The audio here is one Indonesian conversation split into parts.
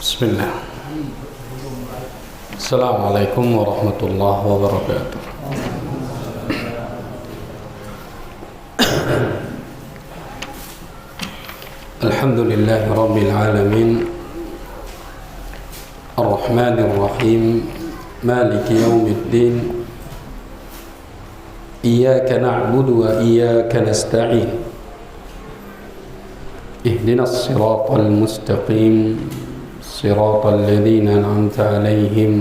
Bismillah. Assalamualaikum warahmatullahi wabarakatuh. Alhamdulillahi rabbil alamin. Ar-Rahmanir Rahim. Maliki yaumiddin. Iyyaka na'budu wa iyyaka nasta'in. Ihdinas siratal mustaqim. صراط الذين أنعمت عليهم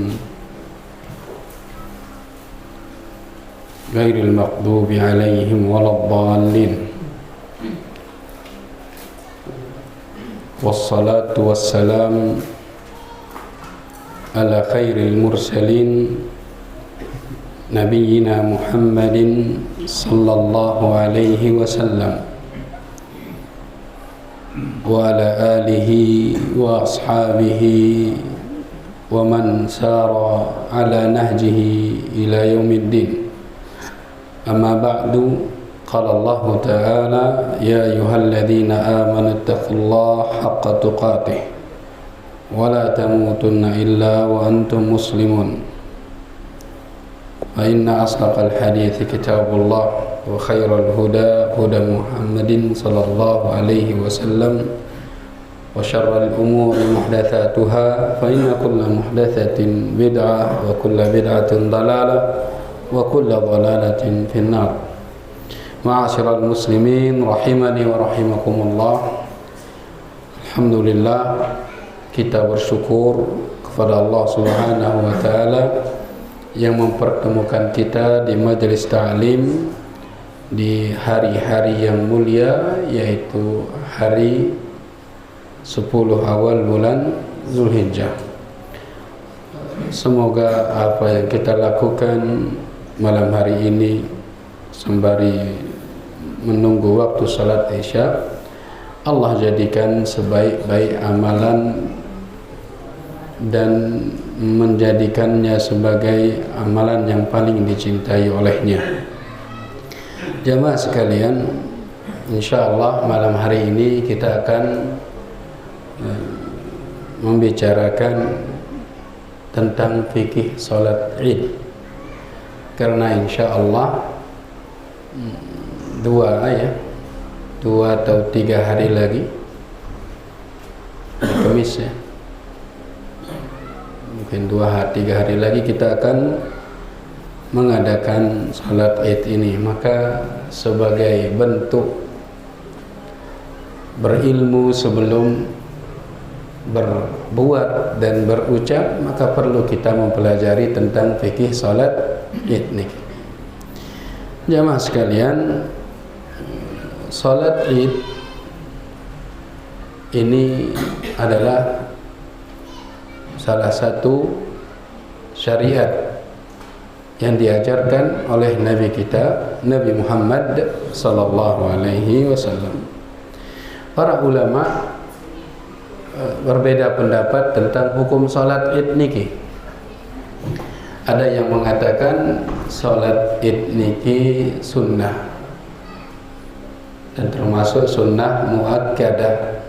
غير المغضوب عليهم ولا الضالين والصلاة والسلام على خير المرسلين نبينا محمد صلى الله عليه وسلم وعلى آله وأصحابه ومن سار على نهجه إلى يوم الدين. أما بعد، قال الله تعالى: يا أيها الذين آمنوا اتقوا الله حق تقاته ولا تموتن إلا وأنتم مسلمون. فإن أصدق الحديث كتاب الله وخير الهدى هدى محمد صلى الله عليه وسلم وشر الأمور محدثاتها فإن كل محدثة بدعة وكل بدعة ضلالة وكل ضلالة في النار. معاشر المسلمين rahimani wa rahimakumullah. Alhamdulillah, kita bersyukur kepada Allah Subhanahu wa taala yang mempertemukan kita di majelis ta'lim di hari-hari yang mulia, yaitu hari 10 awal bulan Zulhijjah. Semoga apa yang kita lakukan malam hari ini sembari menunggu waktu salat Isya, Allah jadikan sebaik-baik amalan dan menjadikannya sebagai amalan yang paling dicintai olehnya. Jamaah sekalian, insyaallah malam hari ini kita akan membicarakan tentang fikih salat Id. Karena insyaallah 2 atau 3 hari lagi Kamis ya. Mungkin 2-3 hari lagi kita akan mengadakan salat Id ini. Maka sebagai bentuk berilmu sebelum berbuat dan berucap, maka perlu kita mempelajari tentang fikih salat Id ini. Jamaah sekalian, salat Id ini adalah salah satu syariat yang diajarkan oleh Nabi kita, Nabi Muhammad sallallahu alaihi wasallam. Para ulama berbeda pendapat tentang hukum salat Id niki. Ada yang mengatakan salat Id niki sunnah dan termasuk sunnah muakkadah,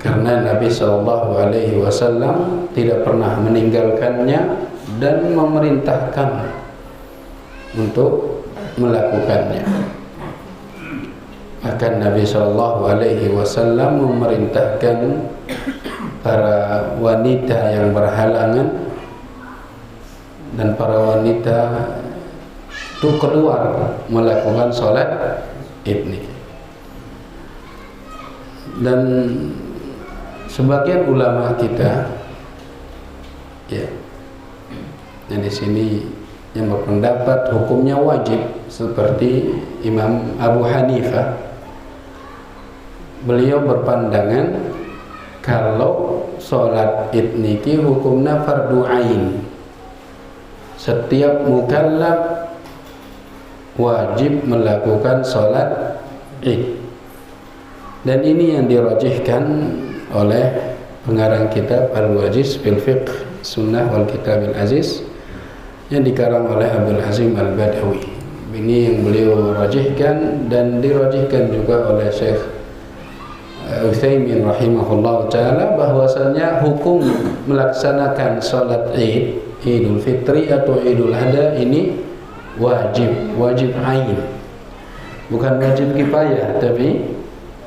karena Nabi sallallahu alaihi wasallam tidak pernah meninggalkannya dan memerintahkan untuk melakukannya. Bahkan Nabi sallallahu alaihi wasallam memerintahkan para wanita yang berhalangan dan para wanita itu keluar melakukan salat Id ini. Dan sebagian ulama kita ya, yang di sini yang berpendapat hukumnya wajib, seperti Imam Abu Hanifah. Beliau berpandangan kalau salat Id niki hukumnya fardu ain. Setiap mukallaf wajib melakukan salat Id. Dan ini yang dirajihkan oleh pengarang kitab Al-Wajiz fil Fiqh Sunnah wal Kitab Al-Aziz yang dikarang oleh Abdul Hazim Al-Badawi. Ini yang beliau rajihkan dan dirajihkan juga oleh Syekh Utsaimin rahimahullah ta'ala bahwasanya hukum melaksanakan salat Id, Idul Fitri atau Idul Adha ini wajib ain. Bukan wajib kifayah, tapi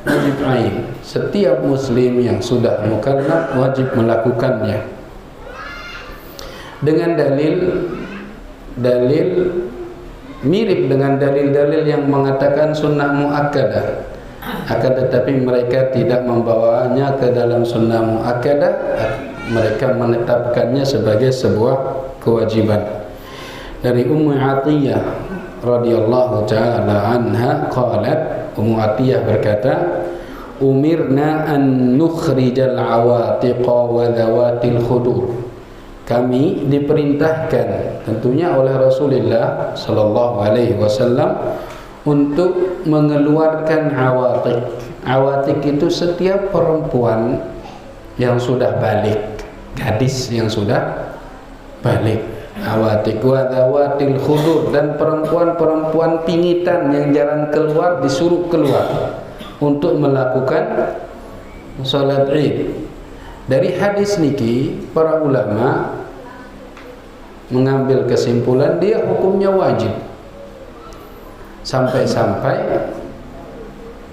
wajib ain. Setiap muslim yang sudah mukallaf wajib melakukannya. Dengan dalil mirip dengan dalil-dalil yang mengatakan sunnah muakkadah, akan tetapi mereka tidak membawanya ke dalam sunnah muakkadah, mereka menetapkannya sebagai sebuah kewajiban. Dari Ummu Atiyah radhiyallahu ta'ala anha qalat, Ummu Atiyah berkata, umirna an nukhrijal awatiqa wa dhawatil khudur. Kami diperintahkan tentunya oleh Rasulullah sallallahu alaihi wasallam untuk mengeluarkan awatik. Awatik itu setiap perempuan yang sudah balik, gadis yang sudah balik. Awatik wa dhawatil khudur, dan perempuan-perempuan pingitan yang jarang keluar disuruh keluar untuk melakukan salat Id. Dari hadis niki para ulama mengambil kesimpulan dia hukumnya wajib. Sampai-sampai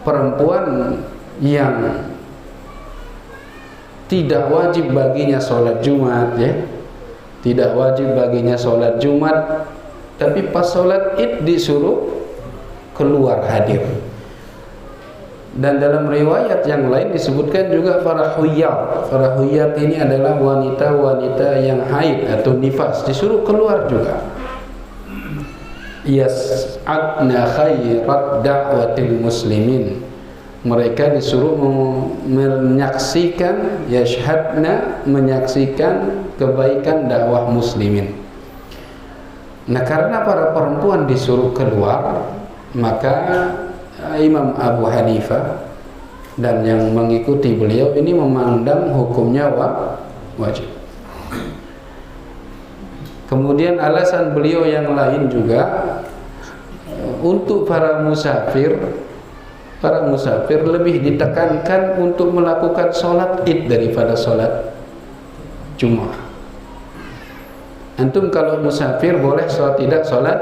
perempuan yang tidak wajib baginya sholat Jumat, ya, tidak wajib baginya sholat Jumat, tapi pas sholat Id disuruh keluar hadir. Dan dalam riwayat yang lain disebutkan juga para huyat. Para huyat ini adalah wanita-wanita yang haid atau nifas, disuruh keluar juga. Yas'adna khairat da'watil muslimin. Mereka disuruh menyaksikan, yashhadna, menyaksikan kebaikan dakwah muslimin. Nah, karena para perempuan disuruh keluar, maka Imam Abu Hanifah dan yang mengikuti beliau ini memandang hukumnya wajib. Kemudian alasan beliau yang lain juga untuk para musafir lebih ditekankan untuk melakukan sholat Id daripada sholat Jumat. Antum kalau musafir boleh tidak sholat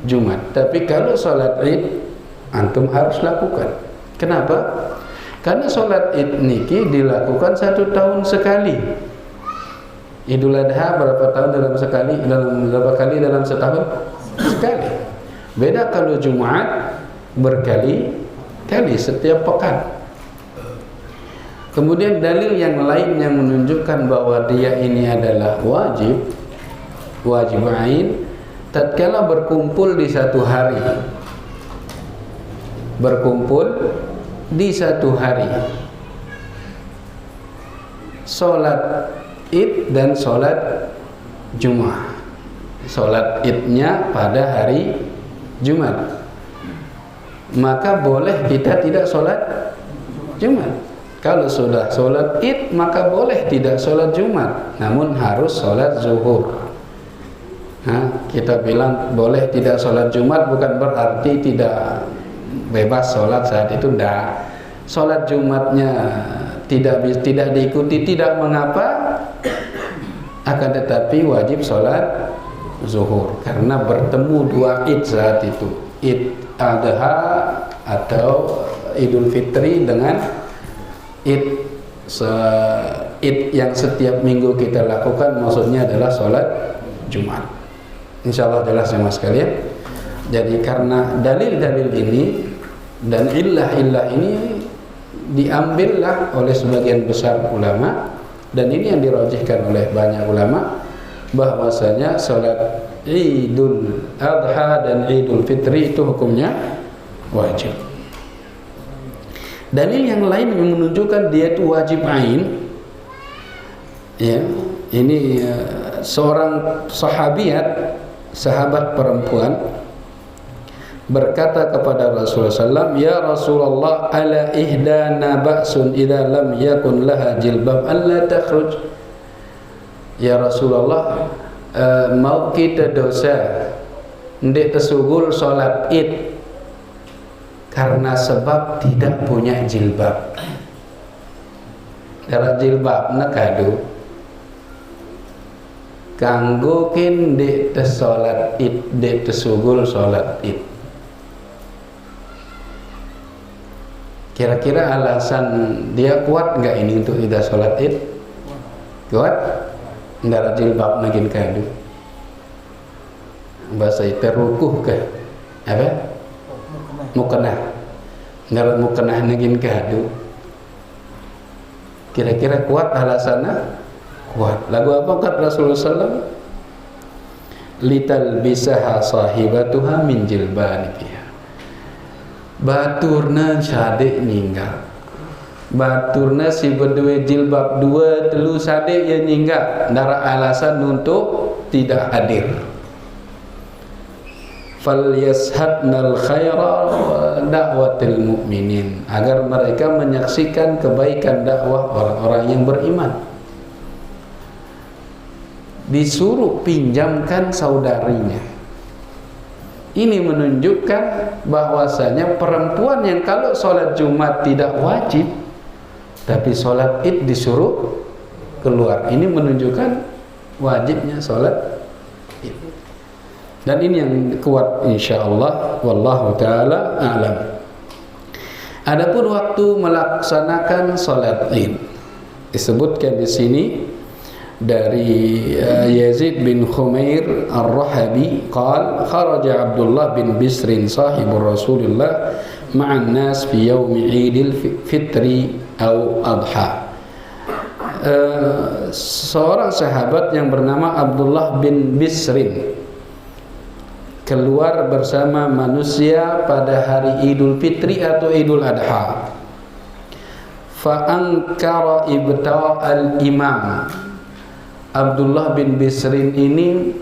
Jumat, tapi kalau sholat Id antum harus lakukan. Kenapa? Karena sholat Id niki dilakukan 1 tahun sekali. Idul Adha berapa tahun dalam sekali? Berapa kali dalam setahun? Sekali. Beda kalau Jumat berkali-kali setiap pekan. Kemudian dalil yang lain yang menunjukkan bahwa dia ini adalah wajib ain, tatkala berkumpul di satu hari. Berkumpul di satu hari, sholat Id dan sholat Jumat. Sholat Idnya pada hari Jumat, maka boleh kita tidak sholat Jumat. Kalau sudah sholat Id, maka boleh tidak sholat Jumat, namun harus sholat zuhur. Nah, kita bilang boleh tidak sholat Jumat bukan berarti tidak bebas sholat saat itu, tidak. Sholat Jumatnya tidak diikuti tidak mengapa, akan tetapi wajib sholat zuhur karena bertemu dua Id saat itu, Id Adha atau Idul Fitri dengan Id yang setiap minggu kita lakukan, maksudnya adalah sholat Jumat. Insyaallah jelas ya mas sekalian. Jadi karena dalil-dalil ini dan illah-illah ini diambillah oleh sebagian besar ulama, dan ini yang dirajihkan oleh banyak ulama, bahwasanya salat Idul Adha dan Idul Fitri itu hukumnya wajib. Dalil yang lain yang menunjukkan dia itu wajib ain, ya, ini seorang sahabat perempuan berkata kepada Rasulullah SAW, ya Rasulullah, ala ihdana ba'sun idza lam yakun laha jilbab alla takhruj. Ya Rasulullah, mau kita dosa ndek tersugul salat Id karena sebab tidak punya jilbab. Darat jilbab nak kadu kanggo kin dek te salat id, dek te sugul salat id. Kira-kira alasan dia kuat enggak ini untuk tidak salat id? Kuat? Darat jilbab nagin kadu. Bahasa itu rukuh ke? Apa? Mukenah. Darat mukenah nagin kadu. Kira-kira kuat alasannya? Kuat. Lagu apa kata Rasulullah SAW? Litalbisaha sahibatuha min jilbaniha. Baturna sadek nyingga. Baturna si berdua jilbab 2, 3 sadek ya nyingga. Dara alasan untuk tidak hadir. Falyashadnal khaira da'watil mu'minin, agar mereka menyaksikan kebaikan dakwah orang-orang yang beriman. Disuruh pinjamkan saudarinya. Ini menunjukkan bahwasanya perempuan yang kalau sholat Jumat tidak wajib, tapi sholat id disuruh keluar. Ini menunjukkan wajibnya sholat. Dan ini yang kuat insyaallah, wallahu taala a'lam. Adapun waktu melaksanakan salat Id disebutkan di sini dari Yazid bin Khumair Ar-Rahabi qala kharaja Abdullah bin Bisr sahibur Rasulillah ma'an nas fi yaum Idil Fitri atau Adha. Seorang sahabat yang bernama Abdullah bin Bisrin keluar bersama manusia pada hari Idul Fitri atau Idul Adha. Fa'ankara ibta'al imam. Abdullah bin Bisrin ini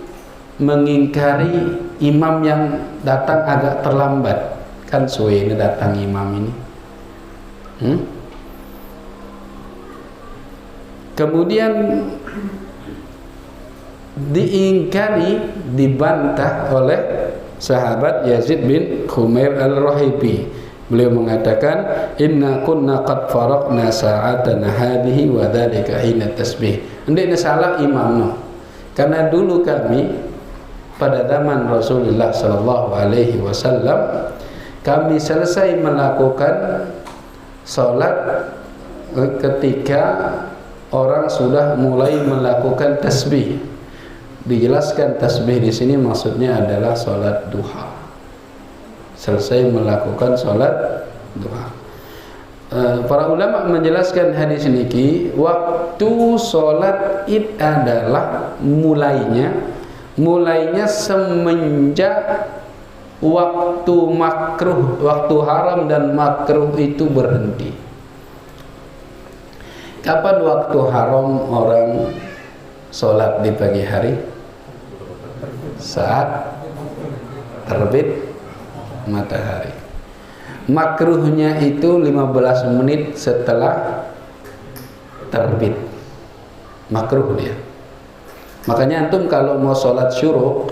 mengingkari imam yang datang agak terlambat. Kan suwe ini datang imam ini. Kemudian diingkari, dibantah oleh sahabat Yazid bin Khumair Al-Rahibi. Beliau mengatakan, inna kunna qad faraqna sa'atana hadhihi wa dhalika hina tasbih. Ndekna salah imamna. Karena dulu kami pada zaman Rasulullah sallallahu alaihi wasallam kami selesai melakukan salat ketika orang sudah mulai melakukan tasbih. Dijelaskan tasbih di sini maksudnya adalah salat duha. Selesai melakukan salat duha. Para ulama menjelaskan hadis ini, waktu salat Id adalah mulainya semenjak waktu makruh, waktu haram dan makruh itu berhenti. Kapan waktu haram orang salat di pagi hari? Saat terbit matahari. Makruhnya itu 15 menit setelah terbit. Makruh dia. Makanya antum kalau mau sholat syuruk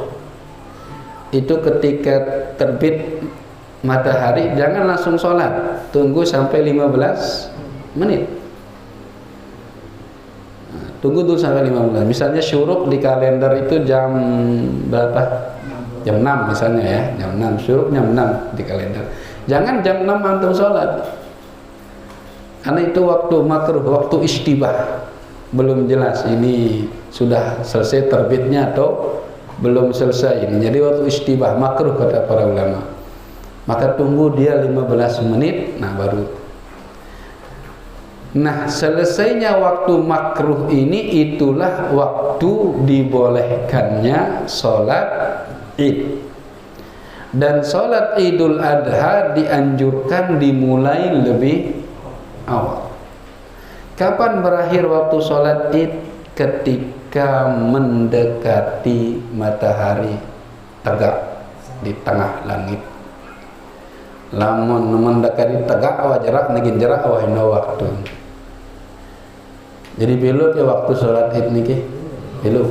itu ketika terbit matahari jangan langsung sholat, tunggu sampai 15 menit. Tunggu dulu sampai 15. Misalnya syuruk di kalender itu jam berapa? Jam 6 misalnya ya, jam 6 syuruk jam 6 di kalender. Jangan jam 6 antum sholat. Karena itu waktu makruh, waktu istibah. Belum jelas ini sudah selesai terbitnya atau belum selesai ini. Jadi waktu istibah makruh kata para ulama. Maka tunggu dia 15 menit, nah baru. Nah, selesainya waktu makruh ini itulah waktu dibolehkannya sholat Id. Dan sholat Idul Adha dianjurkan dimulai lebih awal. Kapan berakhir waktu sholat Id? Ketika mendekati matahari tegak di tengah langit. Lamun mendekati tegak wajarak nagin jarak wahina waktu. Jadi belok ya waktu sholat Id niki belok.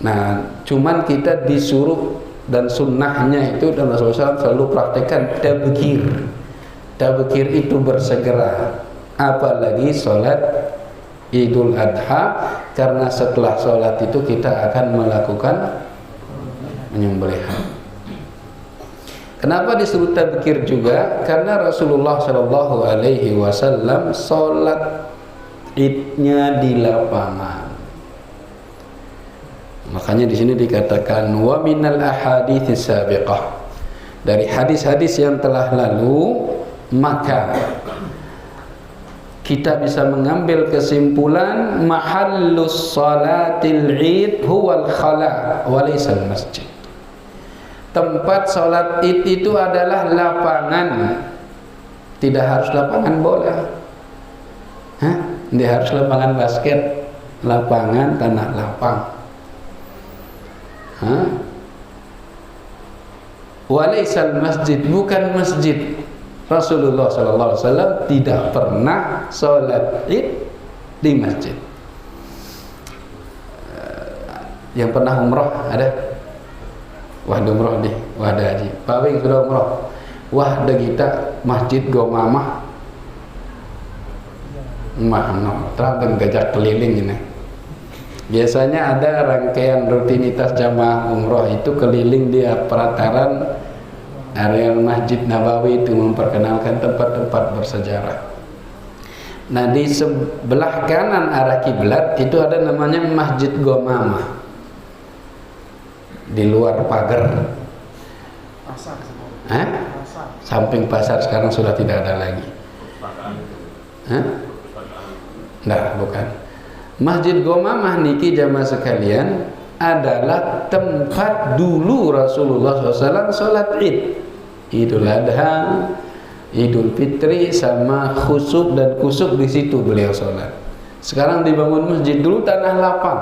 Nah, cuman kita disuruh dan sunnahnya itu dan Rasulullah SAW selalu praktekkan tabkir. Tabkir itu bersegera. apalagi sholat Idul Adha, karena setelah sholat itu kita akan melakukan penyembelihan. Kenapa disebut tadzkir juga? Karena Rasulullah Shallallahu Alaihi Wasallam sholat Idnya di lapangan. Makanya di sini dikatakan wa minal ahadits sabiqah, dari hadis-hadis yang telah lalu, maka kita bisa mengambil kesimpulan mahallus salatil Id huwal khala wa laysal masjid. Tempat salat Id itu adalah lapangan. Tidak harus lapangan bola. Tidak harus lapangan basket, lapangan tanah lapang. Wa laysal masjid, bukan masjid. Rasulullah SAW tidak pernah sholat Id di masjid. Yang pernah umroh ada? Wahda umroh nih, wahda haji. Pak Wing sudah umroh. Wahda kita masjid Gomamah. Terang gajah keliling ini. Biasanya ada rangkaian rutinitas jamaah umroh itu keliling di perataran area Masjid Nabawi itu, memperkenalkan tempat-tempat bersejarah. Nah, di sebelah kanan arah kiblat itu ada namanya Masjid Gomamah. Di luar pagar. Pasar. Samping pasar sekarang sudah tidak ada lagi. Nah, bukan. Masjid Gomamah niki jamaah sekalian adalah tempat dulu Rasulullah SAW sholat Id, Idul Adha, Idul Fitri, sama khusuf dan kusuf, di situ beliau sholat. Sekarang dibangun masjid, dulu tanah lapang.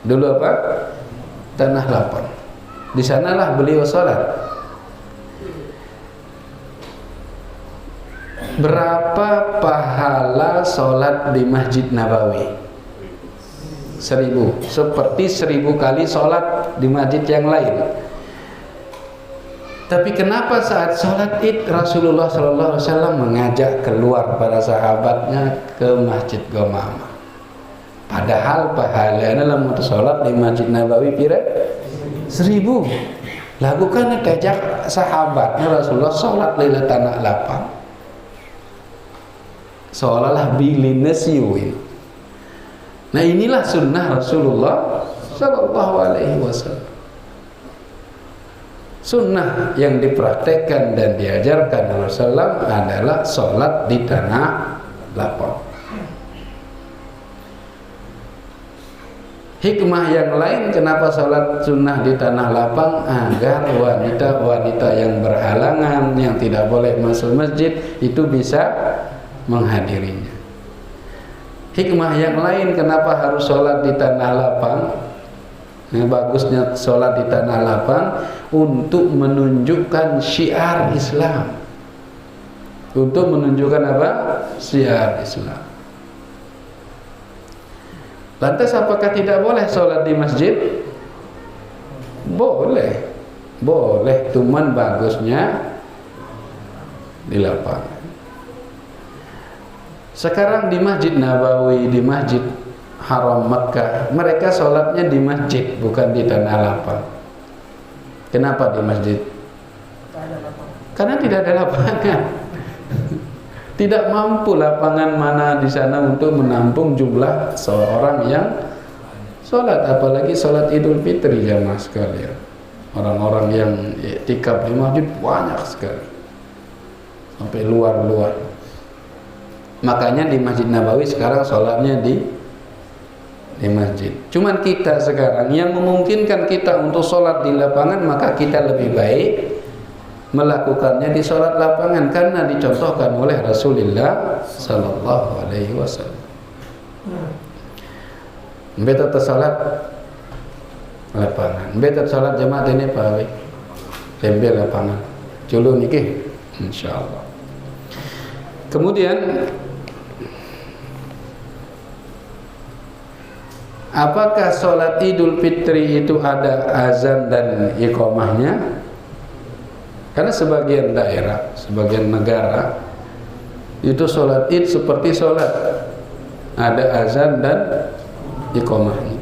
Dulu apa? Tanah lapang. Di sanalah beliau sholat. Berapa pahala sholat di Masjid Nabawi? 1000, seperti 1000 kali sholat di masjid yang lain. Tapi kenapa saat sholat Id Rasulullah SAW mengajak keluar para sahabatnya ke Masjid Gomamah? Padahal pahalanya dalam sholat di Masjid Nabawi kira 1000. Lakukan ajak sahabatnya Rasulullah sholat lila tanah lapang, seolah-olah bilinesiuin. Nah, inilah sunnah Rasulullah Sallallahu Alaihi Wasallam. Sunnah yang dipraktekkan dan diajarkan Rasulullah adalah sholat di tanah lapang. Hikmah yang lain kenapa sholat sunnah di tanah lapang, agar wanita-wanita yang berhalangan, yang tidak boleh masuk masjid, itu bisa menghadirinya. Hikmah yang lain kenapa harus sholat di tanah lapang, bagusnya sholat di tanah lapang, untuk menunjukkan syiar Islam. Untuk menunjukkan apa? Syiar Islam. Lantas apakah tidak boleh sholat di masjid? Boleh. Boleh, cuman bagusnya di lapangan. Sekarang di Masjid Nabawi, di Masjid Haram Makkah, mereka sholatnya di masjid, bukan di tanah lapang. Kenapa di masjid? Karena tidak ada lapangan. Tidak mampu lapangan mana di sana untuk menampung jumlah seorang yang sholat, apalagi sholat Idul Fitri jamaah sekalian. Orang-orang yang i'tikaf di masjid banyak sekali, sampai luar-luar. Makanya di Masjid Nabawi sekarang sholatnya di masjid. Cuman kita sekarang yang memungkinkan kita untuk sholat di lapangan, maka kita lebih baik melakukannya di sholat lapangan, karena dicontohkan oleh Rasulullah Sallallahu Alaihi Wasallam. Beta sholat lapangan, beta sholat jamaah ini Pak, tembel lapangan, culu niki, insyaallah. Kemudian apakah sholat Idul Fitri itu ada azan dan iqamahnya? Karena sebagian daerah, sebagian negara Itu sholat id seperti sholat, ada azan dan iqamahnya.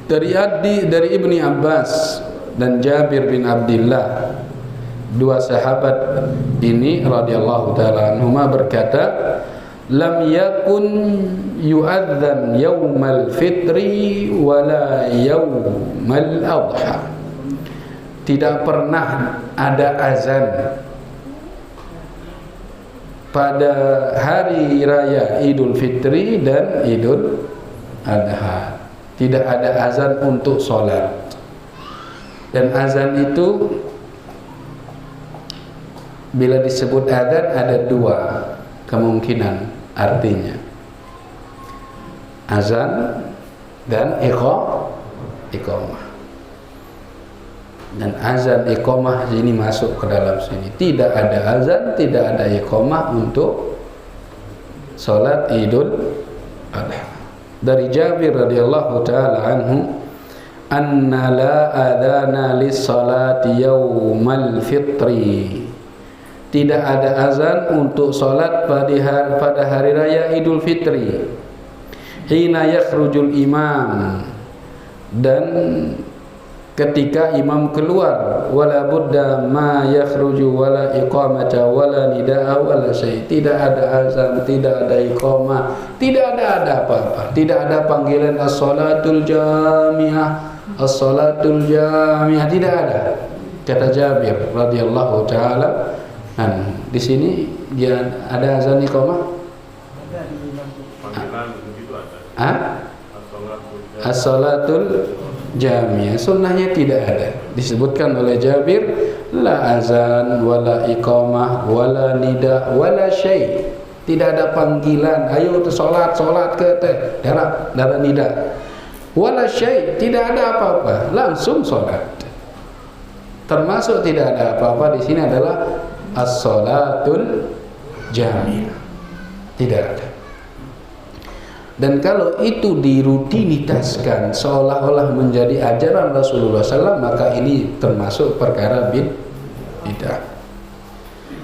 Dari Ibni Abbas dan Jabir bin Abdullah, dua sahabat ini radhiyallahu ta'ala anhuma berkata, lam yakun yu'adzan yaumal fitri wala yaumal adha. Tidak pernah ada azan pada hari raya Idul Fitri dan Idul Adha. Tidak ada azan untuk sholat. Dan azan itu bila disebut azan ada dua kemungkinan artinya, azan dan iqamah. Dan azan iqamah ini masuk ke dalam sini. Tidak ada azan, tidak ada iqamah untuk salat Idul Adha. Dari Jabir radhiyallahu taala anhu, anna la adana lis salati yaumal fitri. Tidak ada azan untuk salat pada hari raya Idul Fitri. Hina yakhrujul imam, dan ketika imam keluar, wala budda ma yakhruju wala iqamata wala nidaa wala syai'. Tidak ada azan, tidak ada iqamah, tidak ada apa-apa. Tidak ada panggilan as-salatul jami'ah, as-salatul jami'ah, tidak ada. Kata Jabir radhiyallahu taala, di sini dia ada azan iqamah? Ada. As-salatul jami'ah, sunnahnya tidak ada. Disebutkan oleh Jabir, la azan wala iqamah wala nida wala syai'. Tidak ada panggilan, ayo salat ke darah nida. Wala syai', tidak ada apa-apa, langsung salat. Termasuk tidak ada apa-apa di sini adalah as-salatul jami'ah. Tidak ada. Dan kalau itu dirutinitaskan seolah-olah menjadi ajaran Rasulullah SAW, maka ini termasuk perkara bid'ah.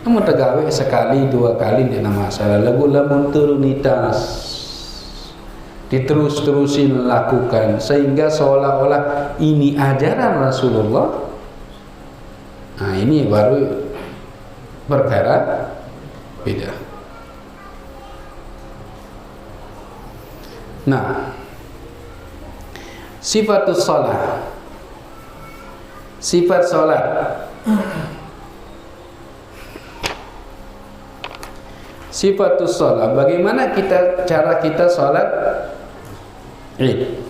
Namun tegawe sekali dua kali tidak masalah. Lamun rutinitas diterus-terusin lakukan sehingga seolah-olah ini ajaran Rasulullah, nah ini baru perkara bid'ah. Nah, sifatus shalah, sifat salat. Sifatus shalah, bagaimana cara kita salat Id?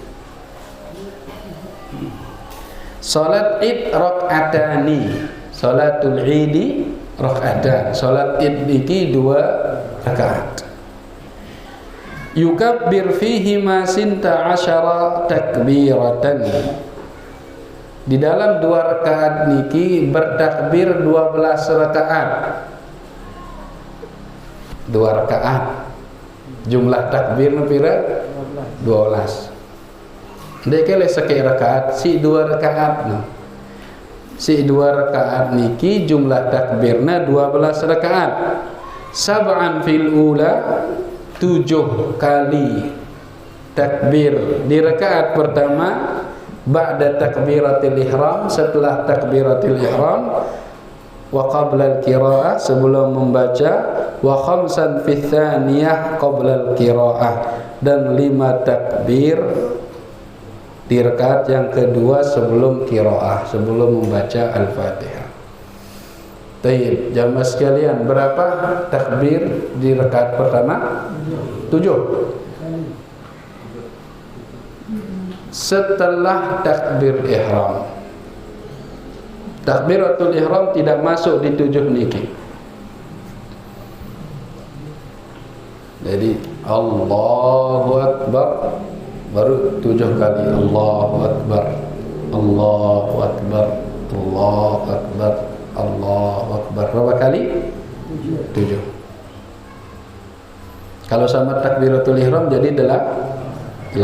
Salat Id rak'atani, salatul Idi rak'atan. Salat Id iki 2 rakaat. Yukabbir fihi ma sinta asyara takbiratan. Di dalam 2 rakaat niki bertakbir 12 rakaat. 2 rakaat. Jumlah takbir pira? 12. Dek le sake rakaat si 2 rakaat. Si 2 rakaat niki jumlah takbirna 12 rakaat. Sab'an fil ula, 7 kali takbir di rakaat pertama, ba'da takbiratil ihram, setelah takbiratil ihram, wa qabla al-qiraah, sebelum membaca, wa khamsan fi tsaniyah qabla al-qiraah, dan 5 takbir di rakaat yang kedua sebelum qiraah, sebelum membaca Al-Fatihah. Baik, jamaah sekalian, berapa takbir di rakaat pertama? 7. Setelah takbir ihram, takbiratul ihram tidak masuk di 7 niki. Jadi Allahu Akbar baru 7 kali. Allahu Akbar, Allahu Akbar, Allahu Akbar, Allahu Akbar. Berapa kali? 7. Kalau sama takbiratul ihram jadi 8.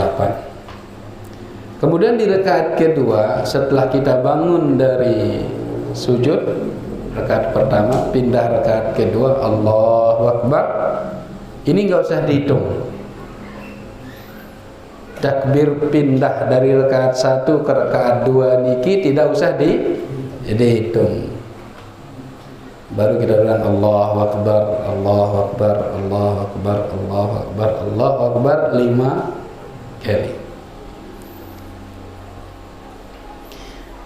Kemudian di rakaat kedua, setelah kita bangun dari sujud rakaat pertama, pindah rakaat kedua, Allahu Akbar, Ini nggak usah dihitung. Takbir pindah dari rakaat 1 ke rakaat 2 niki tidak usah dihitung. Baru kita bilang Allahu Akbar, Allahu Akbar, Allahu Akbar, Allahu Akbar, Allahu Akbar 5 kali.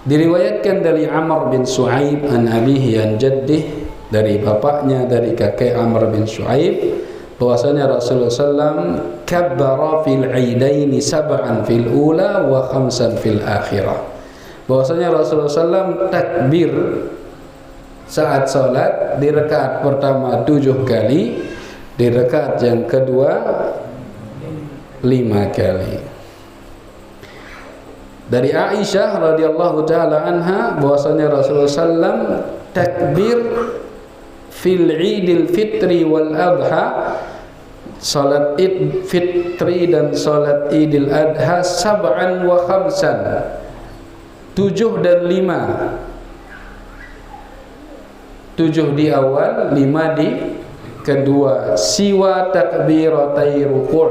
Diriwayatkan dari Amr bin Shu'aib an abihi an jaddih, dari bapaknya dari kakek Amr bin Shu'aib, bahwasanya Rasulullah SAW kabbara fil aidaini sab'an fil ula wa khamsan fil akhirah. Bahwasanya Rasulullah SAW takbir saat salat di rakaat pertama 7 kali, di rakaat yang kedua 5 kali. Dari Aisyah radhiyallahu taala anha bahwasanya Rasulullah SAW takbir fil Idul Fitri wal Adha, salat Id Fitri dan salat Idul Adha, sab'an wa khamsan, 7 dan 5. 7 di awal, 5 di kedua. Siwa takbiratai ruku'.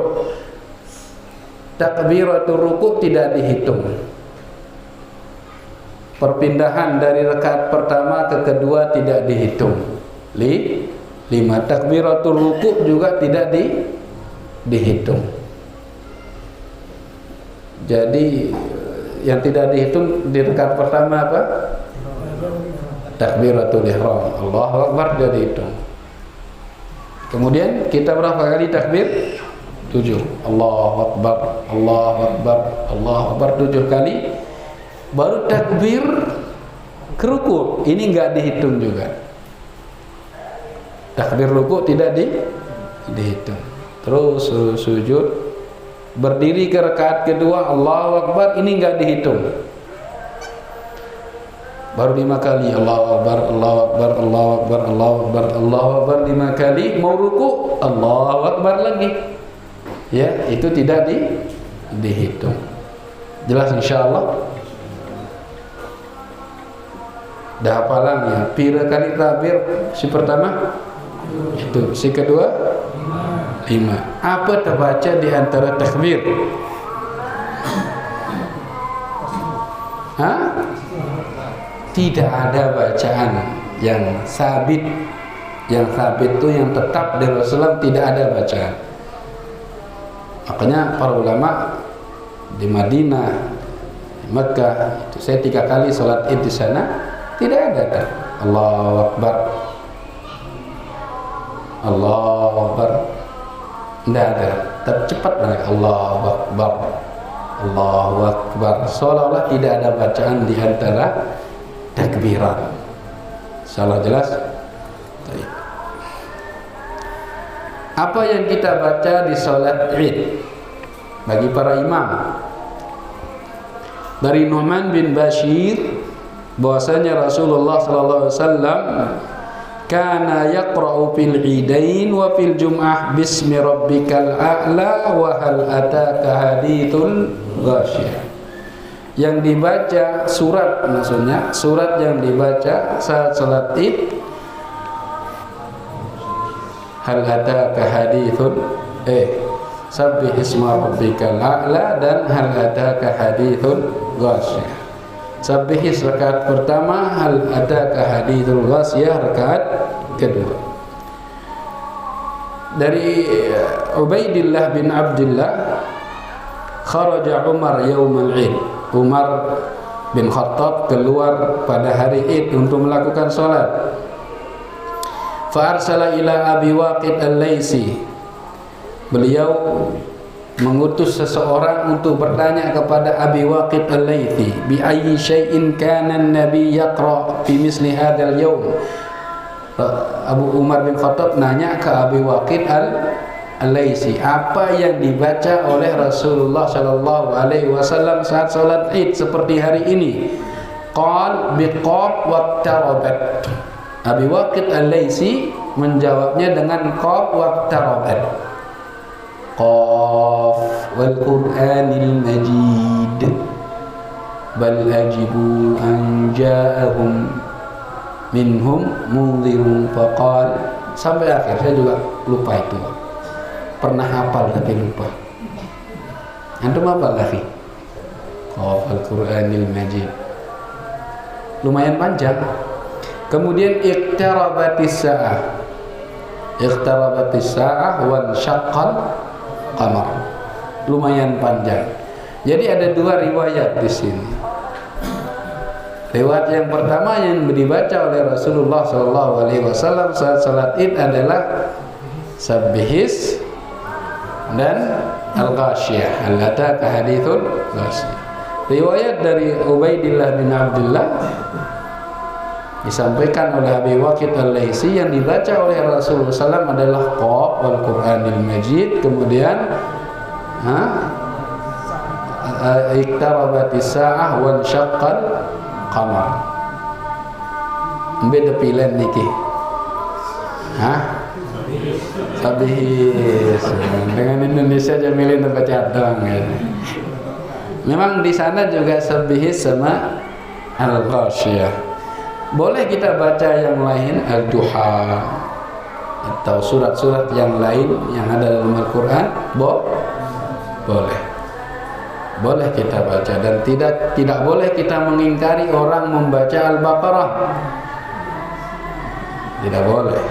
Takbiratul ruku' tidak dihitung. Perpindahan dari rakaat pertama ke kedua tidak dihitung. 5. Takbiratul ruku' juga tidak dihitung. Jadi yang tidak dihitung di rakaat pertama apa? Takbiratul ihram, Allahu Akbar, tidak dihitung. Kemudian kita berapa kali takbir? 7. Allahu Akbar, Allahu Akbar, Allahu Akbar 7 kali. Baru takbir ke ruku'. Ini enggak dihitung juga. Takbir ruku' tidak dihitung. Terus sujud, berdiri ke rakaat kedua, Allahu Akbar, ini enggak dihitung. Baru 5 kali Allahu Akbar, Allahu Akbar, Allahu Akbar, Allahu Akbar, Allahu Akbar 5 kali. Mau ruku' Allahu Akbar lagi. Ya, itu tidak dihitung. Jelas insyaallah. Dah hafalan ya. Pira kali takbir si pertama? Itu. Si kedua? 5. Apa terbaca di antara takbir? Hah? Tidak ada bacaan yang sabit. Yang sabit itu yang tetap dari Rasulullah, tidak ada bacaan. Makanya para ulama di Madinah, di Mekah, itu saya 3 kali sholat Id di sana, tidak ada kan? Allahu Akbar, Allahu Akbar, tidak ada. Tercepat banget Allahu Akbar, Allahu Akbar, seolah-olah tidak ada bacaan di antara takbiran. Salah jelas. Apa yang kita baca di salat Id bagi para imam? Dari Nu'man bin Bashir bahwasanya Rasulullah sallallahu alaihi wasallam kana yaqra'u fil idain wa fil jum'ah bismi rabbikal a'la wa hal ataka hadithul ghasyiyah. Yang dibaca surat, maksudnya surat yang dibaca saat salat Id, hal ataka hadithul sabbih isma rabbikal a'la dan hal ataka hadithul ghasyiyah. Sabbih rakaat pertama, hal ataka hadithul ghasyiyah rakaat kedua. Dari Ubaidillah bin Abdullah, kharaja Umar yaumal Id. Umar bin Khattab keluar pada hari Id untuk melakukan salat. Fa arsala ila Abi Waqid al-Laisi. Beliau mengutus seseorang untuk bertanya kepada Abi Waqid al-Laisi, bi ayyi syai'in kana an-nabi yaqra fi misli hadzal yaum. Abu Umar bin Khattab nanya ke Abi Waqid al-Laisi, apa yang dibaca oleh Rasulullah sallallahu alaihi wasallam saat salat Id seperti hari ini? Qal biqaf waqtarabat. Abi Waqid al-Laisi menjawabnya dengan qaf waqtarabat. Qaf wal Qur'anil Majid bal ajibu an ja'ahum minhum munzirun faqal, sampai akhir. Saya juga lupa itu. pernah hafal tapi lupa. Antum hafal akhi? Qafal Qur'anil Majid. Lumayan panjang. Kemudian iqtarabatis sa'ah. Iqtarabatis sa'ah wan syaqqal qamar. Lumayan panjang. Jadi ada dua riwayat di sini. Riwayat yang pertama yang dibaca oleh Rasulullah SAW saat salat Id adalah Sabbihis dan Al-Ghashiyah. Al-Ataka hadithul Ghashiyah. Riwayat dari Ubaidillah bin Abdullah disampaikan oleh Abi Waqid Al-Laisi yang dibaca oleh Rasulullah SAW adalah Qaf wal Qur'anil Majid, kemudian iqtarabatis sa'ah wan syaqqal qamar. Beda pilihan niki. Sabihis. Dengan Indonesia aja milih tempat cadang ya. Memang di sana juga sabihis sama Al-Ghashiyah. Boleh kita baca yang lain, Al-Duha atau surat-surat yang lain yang ada dalam Al-Quran, boleh. Boleh kita baca dan tidak boleh kita mengingkari orang membaca Al-Baqarah. Tidak boleh.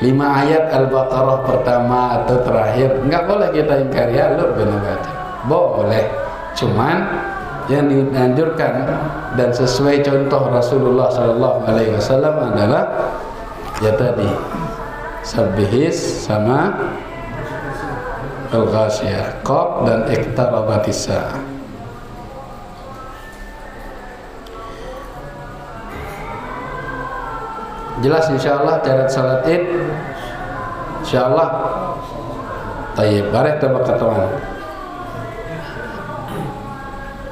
5 ayat Al-Baqarah pertama atau terakhir enggak boleh kita ingkari, ya lu benar baca. Boleh. Cuman yang dianjurkan dan sesuai contoh Rasulullah SAW adalah ya tadi Sabbihis sama Al-Ghashiyah, Qaf dan iqtarabatis sa'ah. Jelas insyaallah cara salat Id insyaallah. Tayyib, barek tabak teman.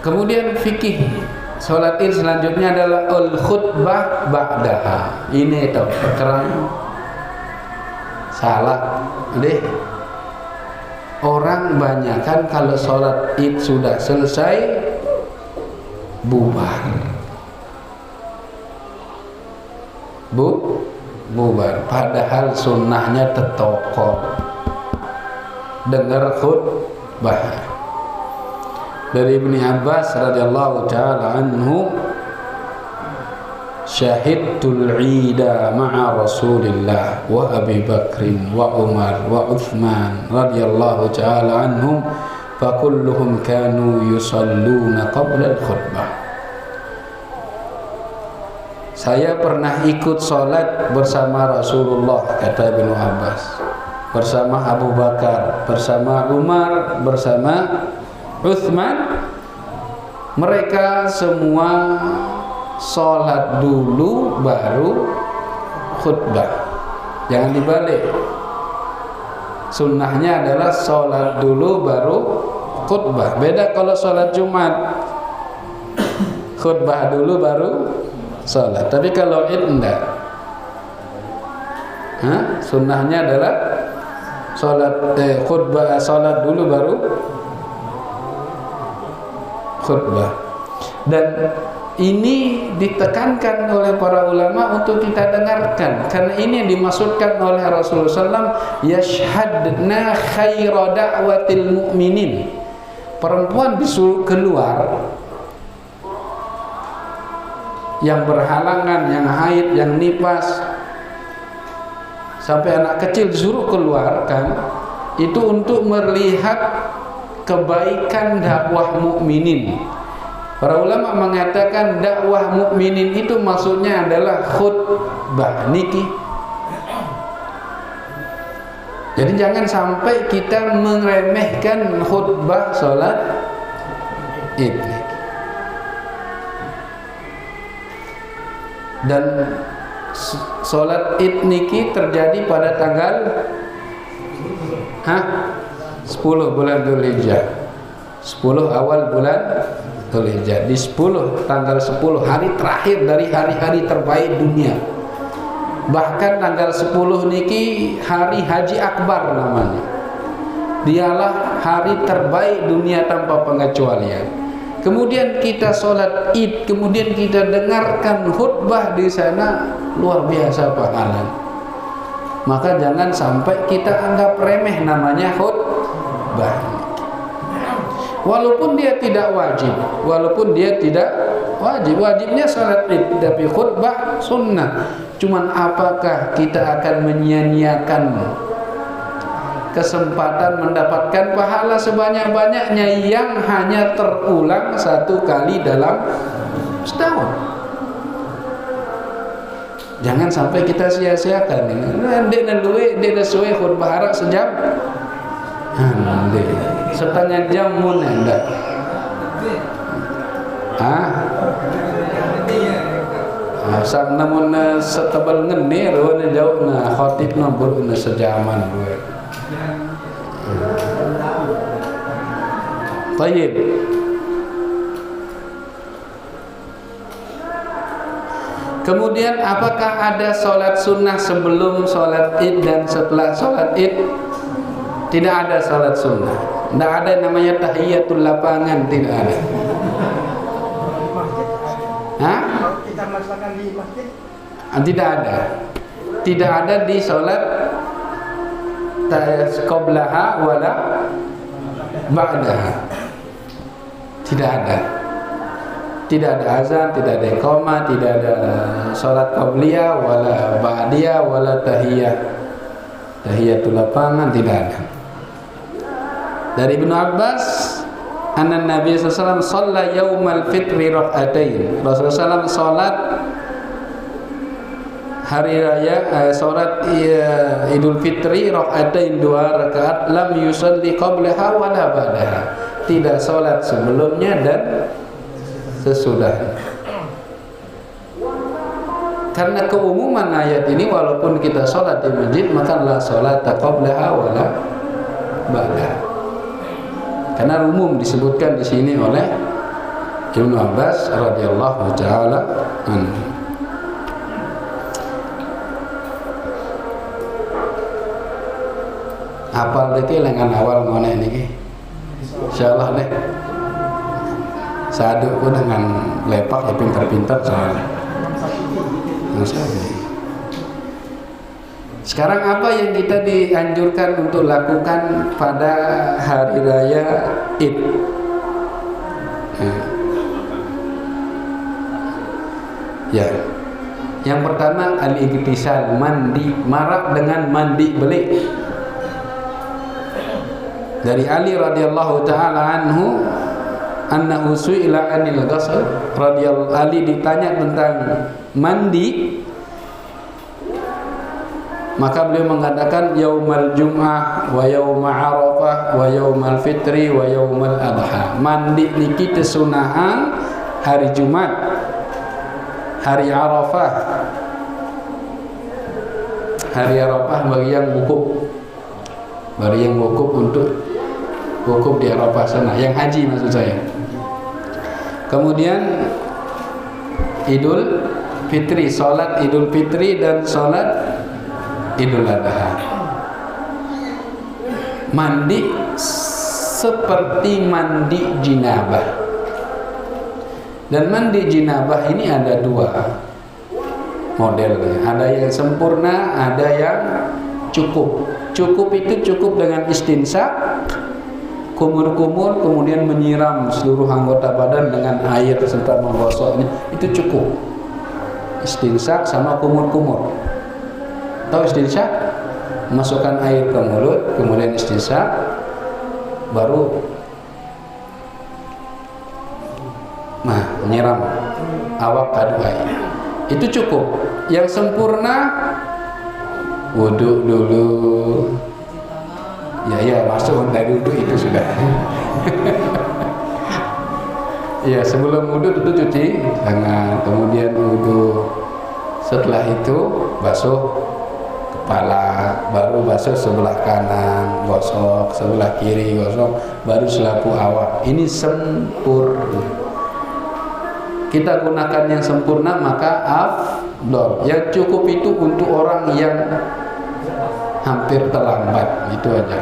Kemudian fikih salat Id selanjutnya adalah al-khutbah ba'daha. Ini itu perkara salah deh. Orang banyakan kalau sholat Id sudah selesai bubar. Bubar. Padahal sunnahnya tetokok. Dengar khutbah. Dari Ibnu Abbas radhiyallahu taala anhu, syahidtul ida ma'a Rasulillah wa Abi Bakrin wa Umar wa Uthman radhiyallahu ta'ala anhum fa kulluhum kanu yusalluna qabla al-khutbah. Saya pernah ikut salat bersama Rasulullah, kata Ibnu Abbas, bersama Abu Bakar, bersama Umar, bersama Uthman. Mereka semua sholat dulu baru khutbah. Jangan dibalik. Sunnahnya adalah sholat dulu baru khutbah. Beda kalau sholat Jumat, khutbah dulu baru sholat. Tapi kalau Id enggak. Sunnahnya adalah khutbah, sholat dulu baru khutbah. Dan ini ditekankan oleh para ulama untuk kita dengarkan, karena ini yang dimaksudkan oleh Rasulullah SAW, yashhadna khaira da'watil mu'minin. Perempuan disuruh keluar, yang berhalangan, yang haid, yang nifas, sampai anak kecil disuruh keluarkan, itu untuk melihat kebaikan dakwah mukminin. Para ulama mengatakan dakwah mukminin itu maksudnya adalah khutbah niki. Jadi jangan sampai kita meremehkan khutbah salat Id. Dan salat Id niki terjadi pada tanggal 10 bulan Dzulhijjah. 10 awal bulan Dzulhijjah. Di 10 tanggal 10 hari terakhir dari hari-hari terbaik dunia. Bahkan tanggal 10 niki hari Haji Akbar namanya. Dialah hari terbaik dunia tanpa pengecualian. Kemudian kita sholat Id, kemudian kita dengarkan khutbah di sana, luar biasa pahalanya. Maka jangan sampai kita anggap remeh namanya khutbah. Walaupun dia tidak wajib, wajibnya salat Id, tapi khutbah sunnah. Cuman apakah kita akan menyia-nyiakan kesempatan mendapatkan pahala sebanyak-banyaknya yang hanya terulang satu kali dalam setahun? Jangan sampai kita sia-siakan. Dek suwe khutbah harak sejam. Dek setengah jam mun ndak. Sang namun setebal ngenir wana jauhna khatibna buruna sejaman gue. Tayyib. Kemudian apakah ada sholat sunnah sebelum sholat Id dan setelah sholat Id? Tidak ada sholat sunnah. Tidak ada namanya tahiyatul lapangan, tidak ada. Kita melaksanakan di masjid? Tidak ada. Tidak ada di sholat qablaha wala ba'daha. Tidak ada. Tidak ada azan, tidak ada iqamah, tidak ada sholat qabliyah wala ba'diyah wala tahiyatul lapangan, tidak ada. Dari Ibnu Abbas, anna Nabi sallallahu alaihi wasallam shalla yaumal fitri rak'atain. Rasulullah SAW salat hari raya salat Idul Fitri rak'atain, 2 rakaat, lam yusalli qablaha wala ba'daha. Tidak salat sebelumnya dan sesudahnya. Karena keumuman ayat ini, walaupun kita salat di masjid, maka la salata qablaha wala ba'daha. Karena umum disebutkan di sini oleh Ibnu Abbas radhiyallahu taala anhu. Hafal deh lengan awal ngone niki. Insyaallah deh. Saduk pun dengan lepak ya pintar-pintar soalnya. Sekarang apa yang kita dianjurkan untuk lakukan pada hari raya Id? Ya, yang pertama al-igtisal, mandi, marak dengan mandi belik. Dari Ali radhiyallahu taala anhu, annahu su'ila 'anil ghusl, radhiyallahu, Ali ditanya tentang mandi, maka beliau mengatakan yaumal jum'ah wa yauma arafah wa yaumal fitri wa yaumal adha. Mandi niki tesunahan hari Jumat, hari Arafah. Hari Arafah bagi yang wukuf untuk wukuf di Arafah sana, yang haji maksud saya. Kemudian Idul Fitri, salat Idul Fitri dan salat Idul Adha. Mandi seperti mandi jinabah. Dan mandi jinabah ini ada 2 modelnya. Ada yang sempurna, ada yang cukup. Cukup itu cukup dengan istinsak, kumur-kumur, kemudian menyiram seluruh anggota badan dengan air serta menggosoknya. Itu cukup. Istinsak sama kumur-kumur. Tahu istinsak? Masukkan air ke mulut, kemudian istinsak, baru menyiram awak kadu air. Itu cukup. Yang sempurna wudhu dulu. Ya masuk dari wudhu itu sudah. Ya, sebelum wudhu itu cuci tangan, kemudian wudhu. Setelah itu basuh kepala, baru basuh sebelah kanan, gosok sebelah kiri, gosok, baru selapu awak. Ini sempurna. Kita gunakan yang sempurna, maka afdol. Yang cukup itu untuk orang yang hampir terlambat, itu aja.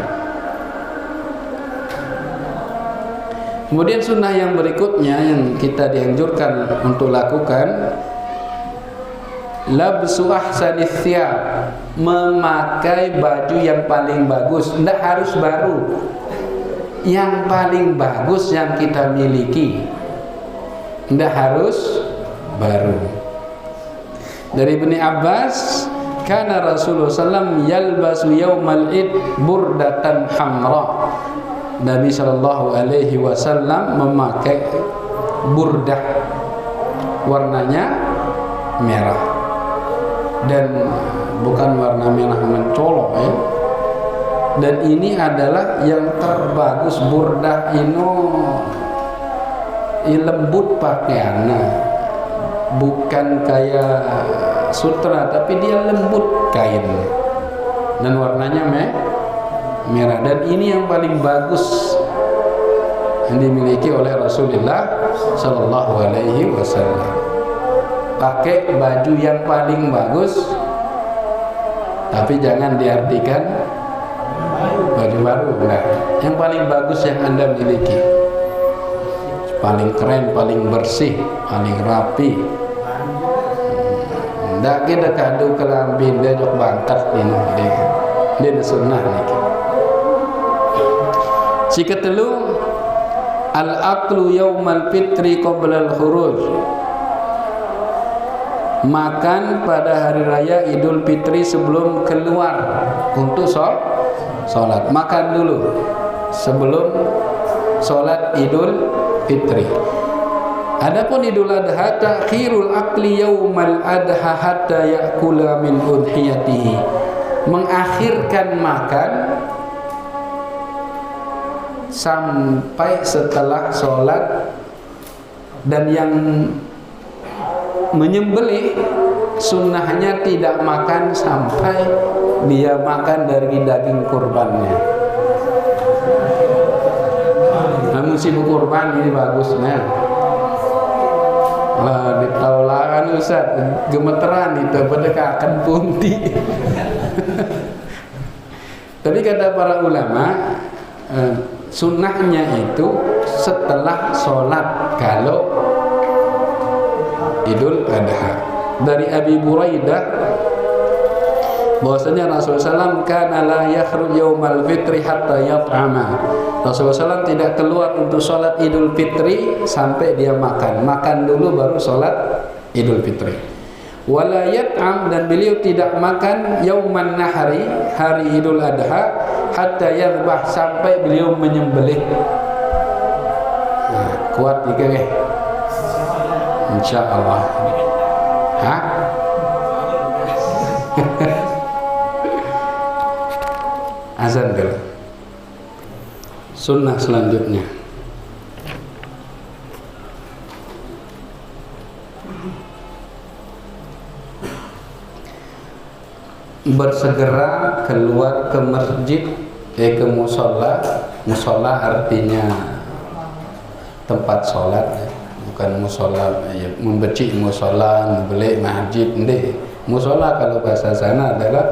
Kemudian sunnah yang berikutnya yang kita dianjurkan untuk lakukan, labsu ahsanith thiyab, memakai baju yang paling bagus. Tidak harus baru, yang paling bagus yang kita miliki. Tidak harus baru. Dari Ibni Abbas, kana Rasulullah sallam yalbasu yaumal id burdatan hamra. Nabi sallallahu alaihi wasallam memakai burdah, warnanya merah, dan bukan warna merah mencolok ya. Dan ini adalah yang terbagus. Burdah ini lembut pakaiannya, bukan kayak sutra, tapi dia lembut kain dan warnanya merah. Dan ini yang paling bagus yang dimiliki oleh Rasulullah Sallallahu Alaihi Wasallam. Pakai baju yang paling bagus, tapi jangan diartikan baju baru. Nah, yang paling bagus yang Anda miliki, paling keren, paling bersih, paling rapi. Ndak kita kado kelambin dia jok bangkat ini dia sunnah niki. Si ketelu, al-aklu yaumal fitri qabla al-khuruj, makan pada hari raya Idul Fitri sebelum keluar untuk sholat. Makan dulu sebelum sholat Idul Fitri. Adapun Idul Adha, takhirul akli yaumal adha hatta ya'kula min udhiyatihi, mengakhirkan makan sampai setelah sholat, dan yang menyembelih sunnahnya tidak makan sampai dia makan dari daging kurbannya. Namun sibuk kurban ini bagusnya lah ditaulaan Ustaz, gemeteran itu berdekakan punti. Tapi kata para ulama, sunnahnya itu setelah sholat kalau Idul Adha. Dari Abi Buraidah bahwasanya Rasulullah SAW kana la yakhruj yaumal fitri hatta yat'ama. Rasulullah SAW tidak keluar untuk sholat Idul Fitri sampai dia makan dulu baru sholat Idul Fitri. Wala yat'am, dan beliau tidak makan yauman nahari, hari Idul Adha, hatta yadhbah, sampai beliau menyembelih. Nah, kuat juga ya, insyaallah. Hah? Azan dulu. Sunnah selanjutnya, bersegera keluar ke masjid, ke musola. Musola artinya tempat sholat, bukan musola ya, membecik musola, membeli masjid. Musola kalau bahasa sana adalah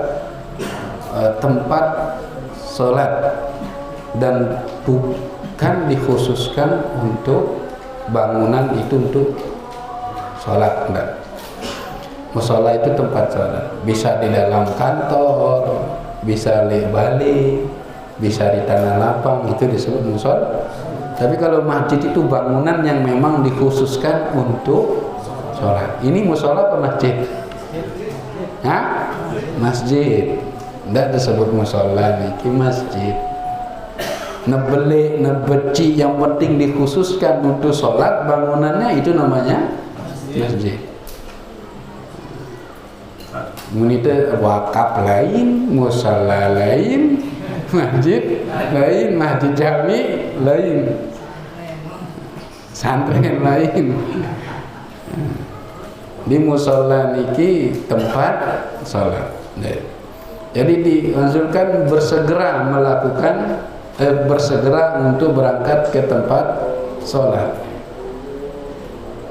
tempat sholat, dan bukan dikhususkan untuk bangunan itu untuk sholat, enggak. Musola itu tempat sholat, bisa di dalam kantor, bisa di balik, bisa di tanah lapang, itu disebut musola. Tapi kalau masjid itu bangunan yang memang dikhususkan untuk sholat. Ini musola apa masjid? Hah? Masjid. Tidak disebut musola, ini masjid. Nebeli, nebeci, yang penting dikhususkan untuk sholat, bangunannya itu namanya masjid. Munite wakaf lain, musola lain, masjid lain, masjid jami lain, santren lain. Di musola niki tempat sholat. Jadi dianjurkan bersegera melakukan, bersegera untuk berangkat ke tempat sholat,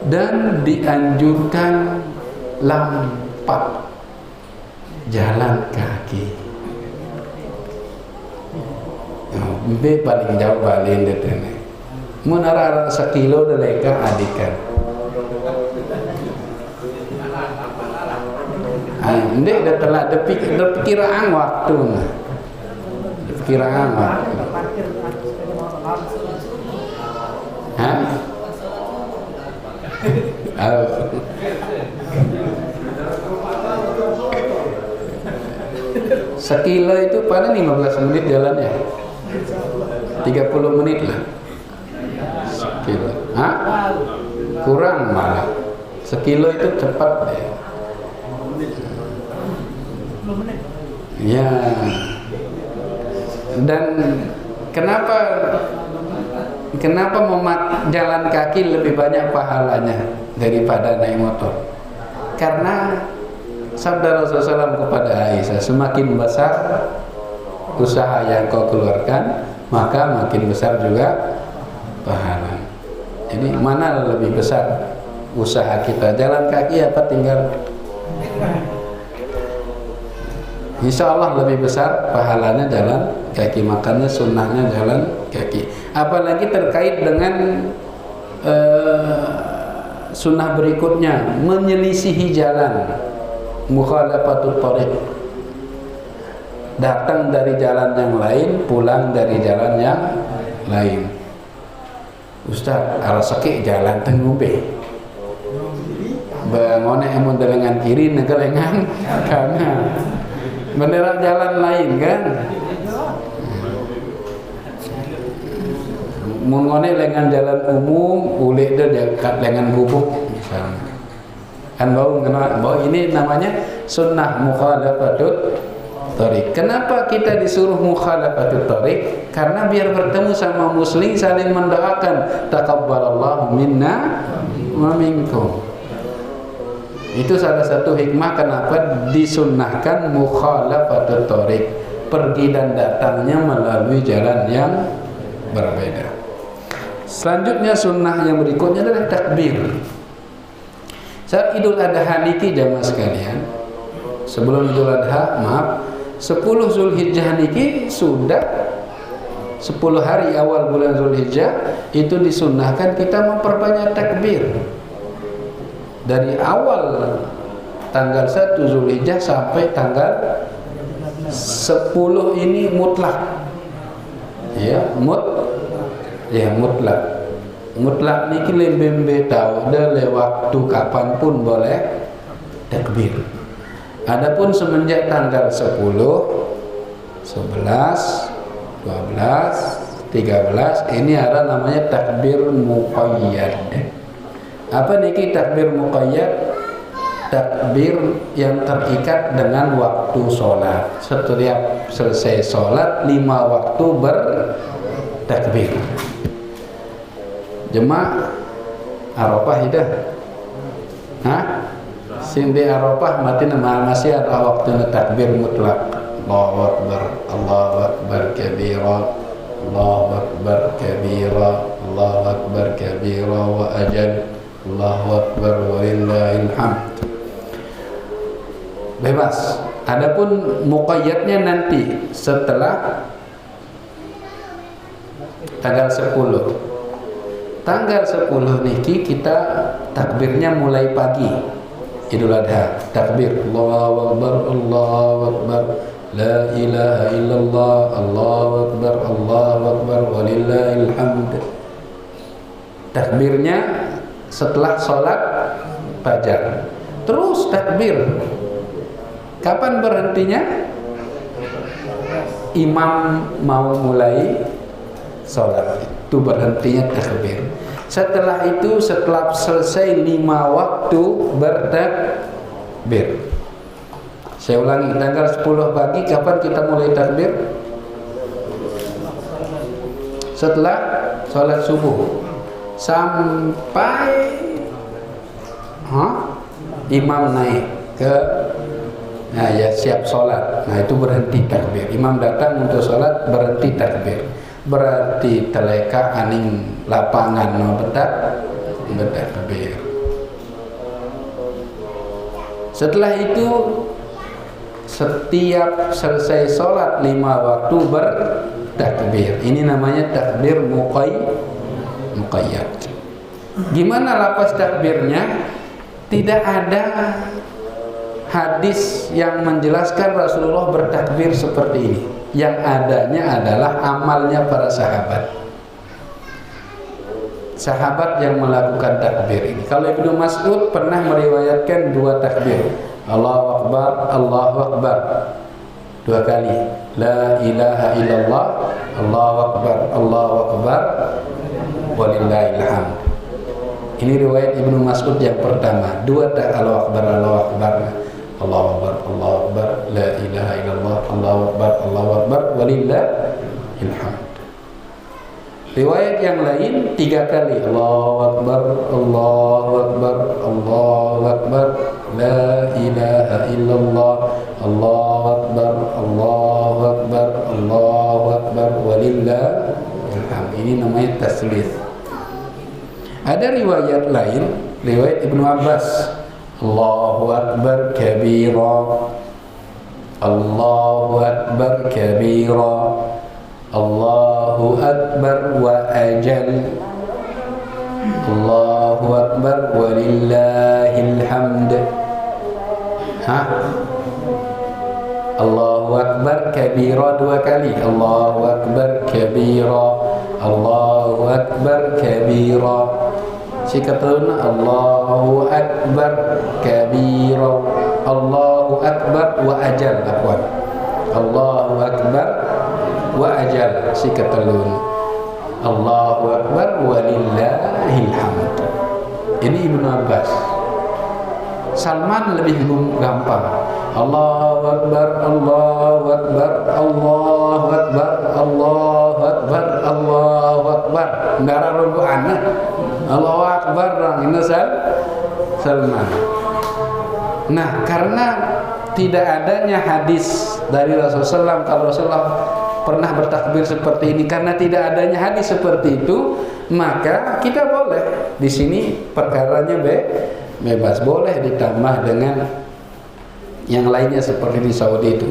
dan dianjurkan lampat jalan kaki. Be paling jauh balik detene. Mun arah sekilo deleka adikan. Ndek dah telah perkiraan waktu. Perkiraan waktu. Hah? Sekilo itu paling 15 menit jalannya. 30 menit lah. Sekilo. Hah? Kurang malah. Sekilo itu cepat deh. Ya. Dan kenapa jalan kaki lebih banyak pahalanya daripada naik motor? Karena sabda Rasulullah SAW kepada Aisyah, semakin besar usaha yang kau keluarkan, maka makin besar juga pahala. Jadi mana lebih besar usaha kita, jalan kaki apa tinggal? Insya Allah lebih besar pahalanya jalan kaki, makanya sunnahnya jalan kaki. Apalagi terkait dengan sunnah berikutnya, menyelisihi jalan, mukhalafatut thariq, datang dari jalan yang lain, pulang dari jalan yang lain. Ustaz, arasake jalan tengube, bangun emun dengan kiri, negelengan kanan, beneran jalan lain kan? Mengone lengan jalan umum, ulek dia dekat lengan bubuk misalnya. Kan bau kenal, bau ini namanya sunnah mukhalafatut thariq. Kenapa kita disuruh mukhalafatut thariq? Karena biar bertemu sama muslim saling mendoakan taqabbalallahu minna wa minkum. Itu salah satu hikmah kenapa disunnahkan mukhalafatut thariq, pergi dan datangnya melalui jalan yang berbeda. Selanjutnya sunnah yang berikutnya adalah takbir. Saat Idul Adha niki jamaah sekalian, sebelum Idul Adha, 10 Zulhijjah niki sudah 10 hari awal bulan Zulhijjah itu disunnahkan kita memperbanyak takbir. Dari awal tanggal 1 Zulhijjah sampai tanggal 10 ini mutlak. Mutlak. Mutlak niki lembembe tahu dah waktu kapanpun boleh takbir. Adapun semenjak tanggal 10, 11, 12, 13 ini ada namanya takbir muqayyad. Apa niki takbir muqayyad? Takbir yang terikat dengan waktu sholat. Setiap selesai sholat 5 waktu bertakbir. Jemaah Arafah ida. Sindi Arafah mati nama masih ada waktu takbir mutlak. Allahu Akbar, Allahu Akbar kabira, Allahu Akbar kabira, Allahu Akbar kabira wa ajal, Allahu Akbar walillahil hamd. Bebas. Adapun muqayyadnya nanti setelah tanggal 10. Tanggal 10 niki kita takbirnya mulai pagi Idul Adha. Takbir Allahu Akbar, Allahu Akbar, la ilaha illallah, Allahu Akbar, Allahu Akbar walillahil hamd. Takbirnya setelah sholat fajar. Terus takbir. Kapan berhentinya? Imam mau mulai sholat, itu berhentinya takbir. Setelah itu, setelah selesai 5 waktu bertakbir. Saya ulangi, tanggal 10 pagi kapan kita mulai takbir? Setelah sholat subuh sampai imam naik ke siap sholat. Nah itu berhenti takbir. Imam datang untuk sholat, berhenti takbir. Berarti teleka aning lapangan bertakbir. Setelah itu setiap selesai sholat 5 waktu bertakbir. Ini namanya takbir muqayyad. Gimana lapas takbirnya? Tidak ada hadis yang menjelaskan Rasulullah bertakbir seperti ini. Yang adanya adalah amalnya para sahabat. Sahabat yang melakukan takbir ini. Kalau Ibnu Mas'ud pernah meriwayatkan 2 takbir. Allahu Akbar, Allahu Akbar. 2 kali. La ilaha illallah, Allahu Akbar, Allahu Akbar, walillahil hamd. Ini riwayat Ibnu Mas'ud yang pertama. 2 Allahu Akbar, Allahu Akbar. Allahu Akbar, Allahu Akbar, la ilaha illallah, Allahu Akbar, Allahu Akbar, walillahil hamd. Riwayat yang lain 3 kali. Allahu Akbar, Allahu Akbar, Allahu Akbar, la ilaha illallah, Allahu Akbar, Allahu Akbar, Allahu Akbar, walillahil hamd. Ini namanya taslits. Ada riwayat lain, riwayat Ibnu Abbas. Allahu Akbar kabira, Allahu Akbar kabira, Allahu Akbar wa ajal, Allahu Akbar walillahil hamd. Allahu Akbar kabira 2 kali. Allahu Akbar kabira, Allahu Akbar kabira. Sikatun Allahu Akbar kabira, Allahu Akbar wa ajal. Allahu Akbar wa ajal. Sikatun Allahu Akbar walillahil hamd. Ini Ibnu Abbas. Salman lebih gampang. Allahu Akbar, Allahu Akbar, Allahu Akbar, Allahu Akbar, Allahu Akbar. Ndara rubu anak. Allahu Akbar orang ini Salman. Nah, karena tidak adanya hadis dari Rasulullah SAW kalau Rasulullah pernah bertakbir seperti ini, karena tidak adanya hadis seperti itu, maka kita boleh di sini perkaranya bebas, boleh ditambah dengan yang lainnya seperti di Saudi itu.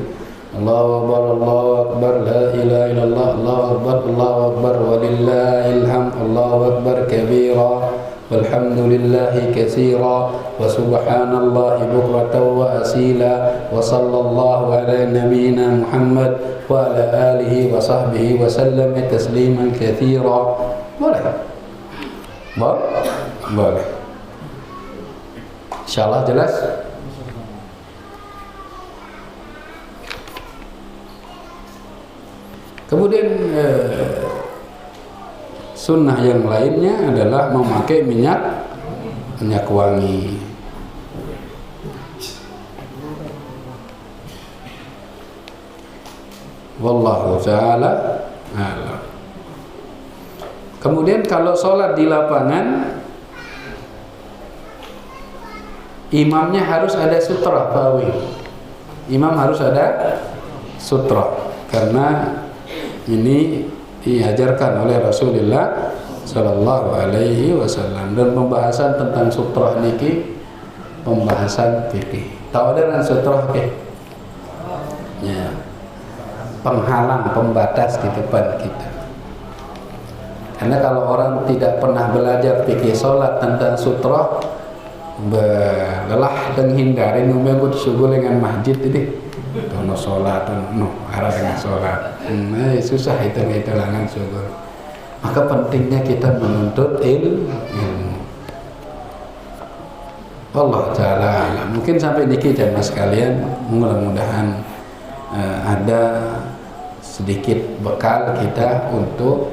Allahu Akbar, Allahu Akbar, la ilaha illallah, Allahu Akbar, Allahu Akbar, walillahil hamd, Allahu Akbar kabira, walhamdulillahi katsira, wa subhanallahi bukratan wa asila, wa sallallahu ala nabiyyina Muhammad wa ala alihi wa sahbihi wa sallam tasliman katsira. Boleh. Boleh. Insyaallah jelas. Kemudian sunnah yang lainnya adalah memakai minyak wangi. Wallahu ta'ala a'lam. Kemudian kalau sholat di lapangan, imamnya harus ada sutra, Pak. Imam harus ada sutra, karena ini diajarkan oleh Rasulullah Sallallahu Alaihi Wasallam. Dan pembahasan tentang sutrah niki pembahasan fikih. Tahu dengan sutrah ke? Ya, penghalang, pembatas di depan kita. Karena kalau orang tidak pernah belajar fikih sholat tentang sutrah, lelah dan hindari nunggu subuh dengan masjid ini. Tono sholat, arah dengan sholat. Susah itu langan syukur. Maka pentingnya kita menuntut ilmu. Allah Ta'ala. Mungkin sampai dikit ya mas kalian. Mudah-mudahan ada sedikit bekal kita untuk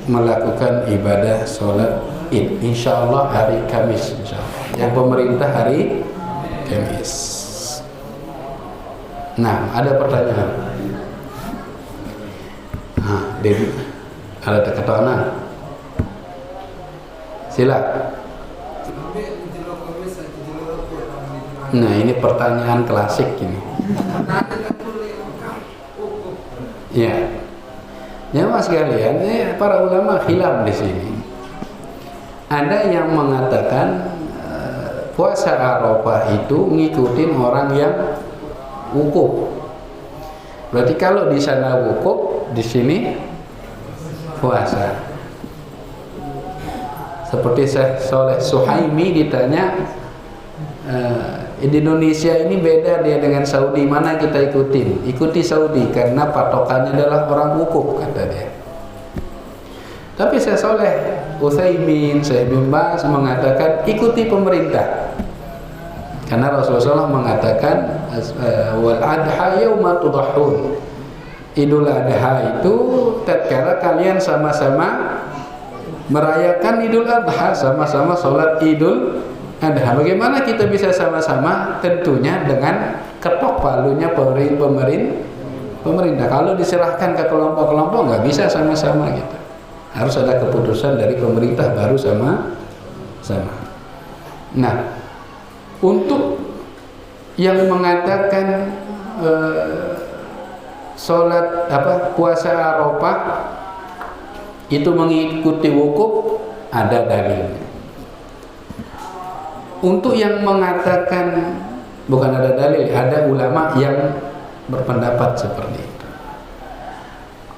melakukan ibadah sholat Id. Insyaallah hari Kamis. Insyaallah. Yang pemerintah hari Kamis. Nah, ada pertanyaan. Dewi, ada ketahanan. Sila. Nah, ini pertanyaan klasik ini. Ya. Ya mas sekalian, para ulama khilaf di sini. Ada yang mengatakan puasa Arafah itu ngikutin orang yang wukuf. Berarti kalau di sana wukuf, di sini puasa. Seperti Syekh Saleh Suhaimi ditanya Di Indonesia ini beda dia dengan Saudi. Mana kita ikutin? Ikuti Saudi karena patokannya adalah orang wukuf, kata dia. Tapi Syekh Saleh Utsaimin, Syekh bin Baz mengatakan ikuti pemerintah. Karena Rasulullah SAW mengatakan wal adha yauma tudahhun. Idul Adha itu tatkala kalian sama-sama merayakan Idul Adha, sama-sama sholat Idul Adha. Bagaimana kita bisa sama-sama? Tentunya dengan ketok palunya pemerintah. Kalau diserahkan ke kelompok-kelompok nggak bisa sama-sama gitu. Harus ada keputusan dari pemerintah baru sama-sama. Nah, untuk yang mengatakan sholat puasa Arafah itu mengikuti wukuf, ada dalilnya. Untuk yang mengatakan bukan ada dalil, ada ulama yang berpendapat seperti itu.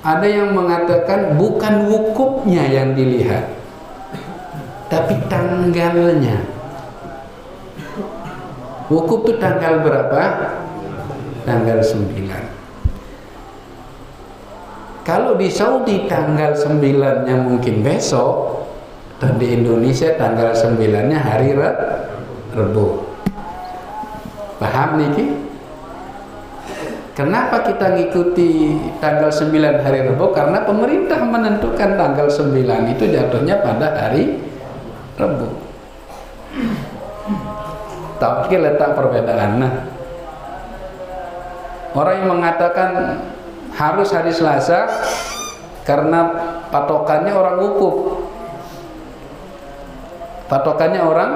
Ada yang mengatakan bukan wukufnya yang dilihat, tapi tanggalnya. Wukuf itu tanggal berapa? Tanggal 9. Kalau di Saudi tanggal 9-nya mungkin besok, dan di Indonesia tanggal 9-nya hari Rebo. Paham niki? Kenapa kita ngikuti tanggal 9 hari Rebo? Karena pemerintah menentukan tanggal 9 itu jatuhnya pada hari Rebo. Tahu letak perbedaan. Nah, orang yang mengatakan harus hari Selasa karena patokannya orang wukuf. Patokannya orang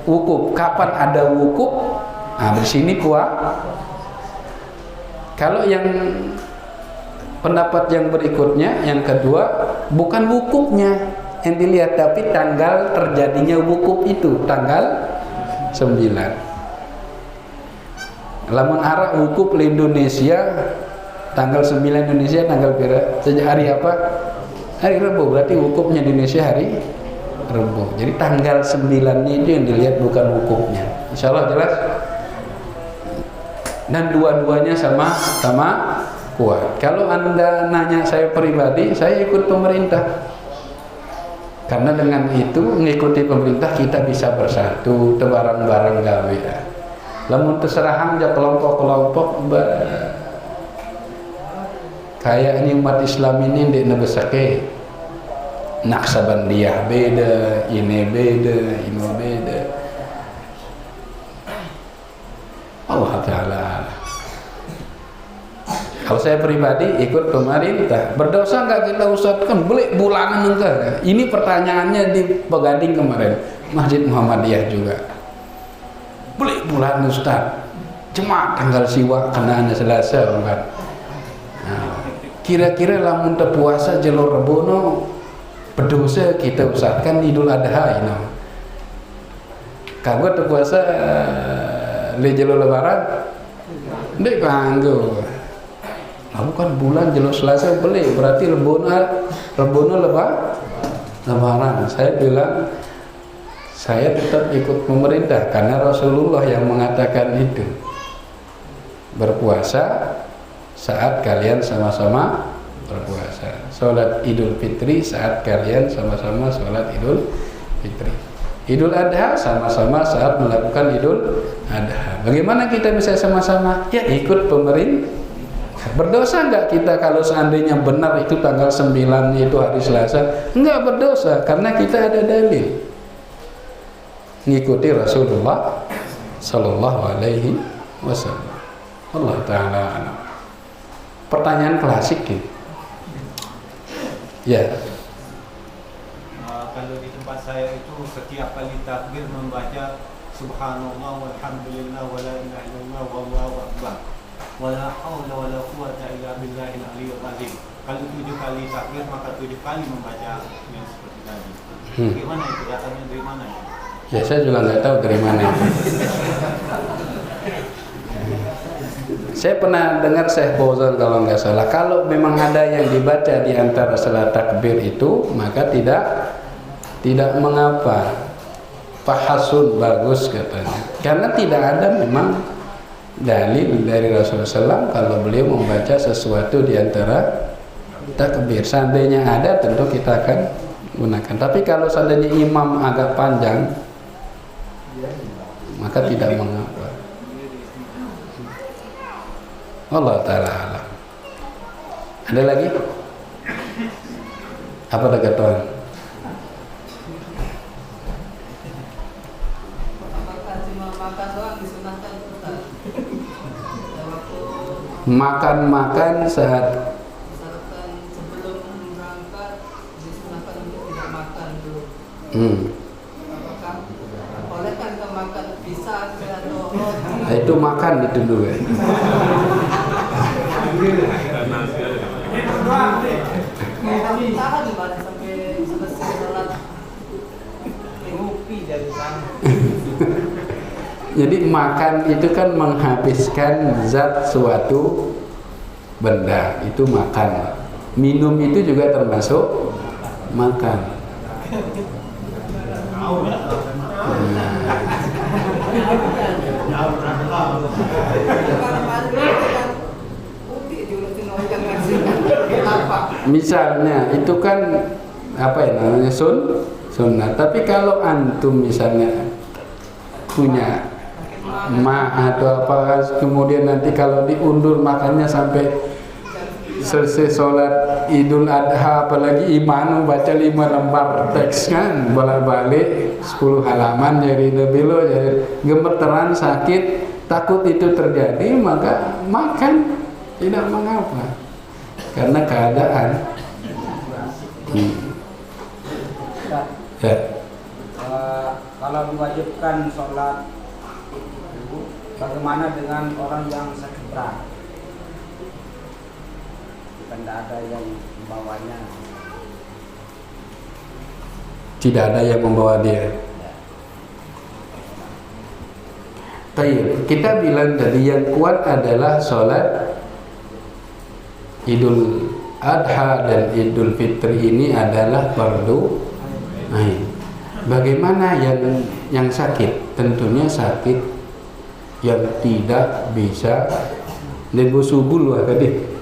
wukuf. Kapan ada wukuf? Nah, di sini Kalau yang pendapat yang berikutnya, yang kedua, bukan wukufnya yang dilihat, tapi tanggal terjadinya wukuf itu, tanggal 9. Lamun arah wukuf di Indonesia tanggal 9 Indonesia tanggal pira? Sejak hari apa? Hari Rabu. Berarti wukufnya di Indonesia hari Rabu. Jadi tanggal 9-nya itu yang dilihat, bukan wukufnya. Insyaallah jelas. Dan dua-duanya sama kuat. Kalau Anda nanya saya pribadi, saya ikut pemerintah. Karena dengan itu mengikuti pemerintah kita bisa bersatu, bareng-bareng gawe. Lamun terseraham ya kelompok-kelompok kayaknya umat Islam ini di nebesake Naksabandiyah beda, ini beda. Allah Ta'ala. Kalau saya pribadi ikut pemerintah, berdosa nggak kita usahakan beli bulanan enggak? Ini pertanyaannya di Pegading kemarin, Masjid Muhammadiyah juga. Beli bulan Ustaz, cuma tanggal siwa kena Selasa kan. Nah, kira-kira lamun teu puasa jelur rebono berdosa kita usahakan Idul Adha ini. Kagak teu puasa le jelur lebaran ndek kanggo. Nah, bukan bulan jelur Selasa beli, berarti rebono lebaran. Saya bilang saya tetap ikut pemerintah karena Rasulullah yang mengatakan itu. Berpuasa saat kalian sama-sama berpuasa. Salat Idul Fitri saat kalian sama-sama salat Idul Fitri. Idul Adha sama-sama saat melakukan Idul Adha. Bagaimana kita bisa sama-sama? Ya ikut pemerintah. Berdosa enggak kita kalau seandainya benar itu tanggal 9 itu hari Selasa? Enggak berdosa karena kita ada dalil. Ngikuti Rasulullah sallallahu alaihi wasallam. Allah Ta'ala. Pertanyaan klasik gitu. Ya. Kalau di tempat saya itu setiap kali takbir membaca Subhanallah walhamdulillah wala ilaha illallah wallahu akbar wala haula wala quwwata illa billahil aliyyil azim. Kalau 7 kali takbir maka 7 kali membaca yang seperti tadi. Bagaimana itu? Datangnya dari mana itu? Ya saya juga nggak tahu dari mana itu. Saya pernah dengar Syekh Fauzan kalau nggak salah, kalau memang ada yang dibaca di antara salat takbir itu maka tidak mengapa. fahasun, bagus katanya. Karena tidak ada memang dalil dari Rasulullah SAW kalau beliau membaca sesuatu di antara takbir. Seandainya ada, tentu kita akan gunakan. Tapi kalau seandainya imam agak panjang, maka tidak mengapa. Allah Ta'ala alam. Ada lagi? Apa kata Tuhan? Apakah cuma makan doang disunahkan Ustaz? Makan saat Misalkan sebelum berangkat disunahkan untuk tidak makan dulu. Apakah boleh kan ke makan pisang atau roti? itu makan itu dulu ya. Tahan gimana sampai selesai sholat ngopi dari sana. Jadi makan itu kan menghabiskan zat suatu benda, itu makan. Minum itu juga termasuk makan. Misalnya itu kan apa ya namanya sunnah. Tapi kalau antum misalnya punya atau apa, kemudian nanti kalau diundur makannya sampai selesai sholat Idul Adha, apalagi imam baca 5 lembar teks kan, bolak-balik 10 halaman, jadi lebih lo jadi gemeteran, sakit, takut itu terjadi, maka makan tidak mengapa karena keadaan. Ya. Kalau diwajibkan sholat itu, bagaimana dengan orang yang sakit berat? Tidak ada yang membawanya. Tidak ada yang membawa dia. Baik, kita bilang tadi yang kuat adalah sholat Idul Adha dan Idul Fitri ini adalah fardu ain. Bagaimana yang sakit? Tentunya sakit yang tidak bisa negosubul tadi.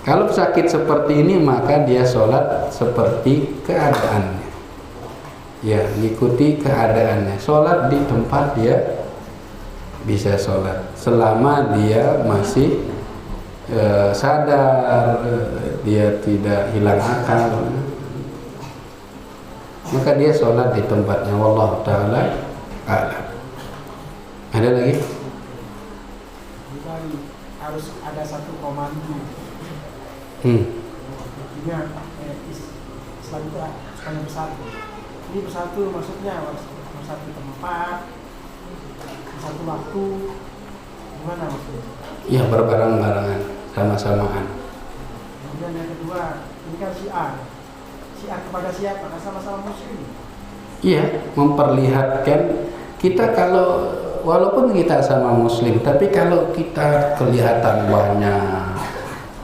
Kalau sakit seperti ini maka dia sholat seperti keadaannya. Ya, ikuti keadaannya. Sholat di tempat dia bisa sholat selama dia masih sadar, dia tidak hilang akal, maka dia sholat di tempatnya. Wallahu ta'ala a'lam. Ada lagi? Bukan harus ada satu komando. Artinya Islam itu hanya bersatu. Ini bersatu maksudnya bersatu tempat, satu waktu, gimana maksudnya? Ya, berbareng-barengan, sama-samaan. Kemudian yang kedua, ini kan syiar kepada siapa? Karena sama-sama muslim. Iya, memperlihatkan kita kalau walaupun kita sama muslim, tapi kalau kita kelihatan banyak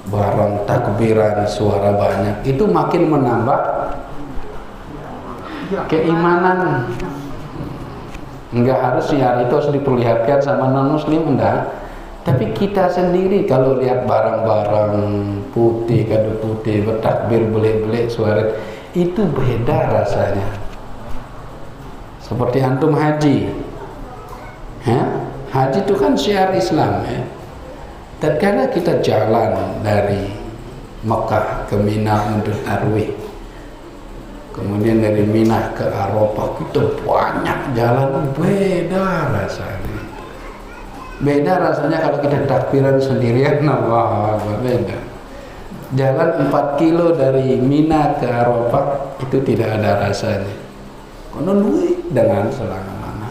barang takbiran, suara banyak, itu makin menambah keimanan. Enggak harus syiar itu harus diperlihatkan sama non muslim, enggak. Tapi kita sendiri kalau lihat barang-barang putih, kado putih, bertakbir, belik-belik, suara, itu beda rasanya. Seperti antum haji. Haji itu kan syiar Islam ya. Tatkala kita jalan dari Mekah ke Mina untuk tarwih, kemudian dari Mina ke Arafah, kita banyak jalan, beda rasanya. Beda rasanya kalau kita takbiran sendirian, Allah, beda. Jalan 4 kilo dari Mina ke Arafah itu tidak ada rasanya. Kono duit dengan selama-lama.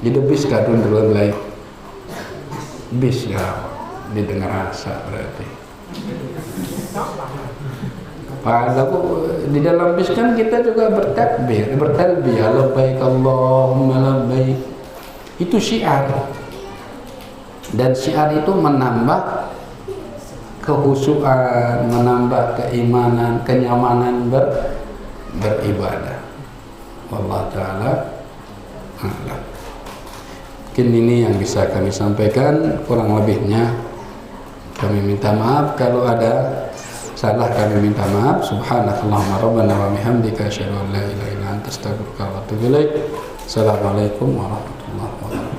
Jadi bis kadun dulu lagi. Bis ya didengar rasa berarti. Padahal di dalam bis kan kita juga bertakbir, bertalbiyah, labbaik Allahumma labbaik. Itu syiar. Dan syiar itu menambah kehusuan, menambah keimanan, kenyamanan beribadah. Wallahu ta'ala a'lam. Mungkin ini yang bisa kami sampaikan, kurang lebihnya kami minta maaf. Kalau ada salah kami minta maaf. Subhanakallahumma rabbana wa bihamdika asyhadu an la ilaha illa anta astaghfiruka wa atubu ilaik. Assalamualaikum warahmatullahi wabarakatuh.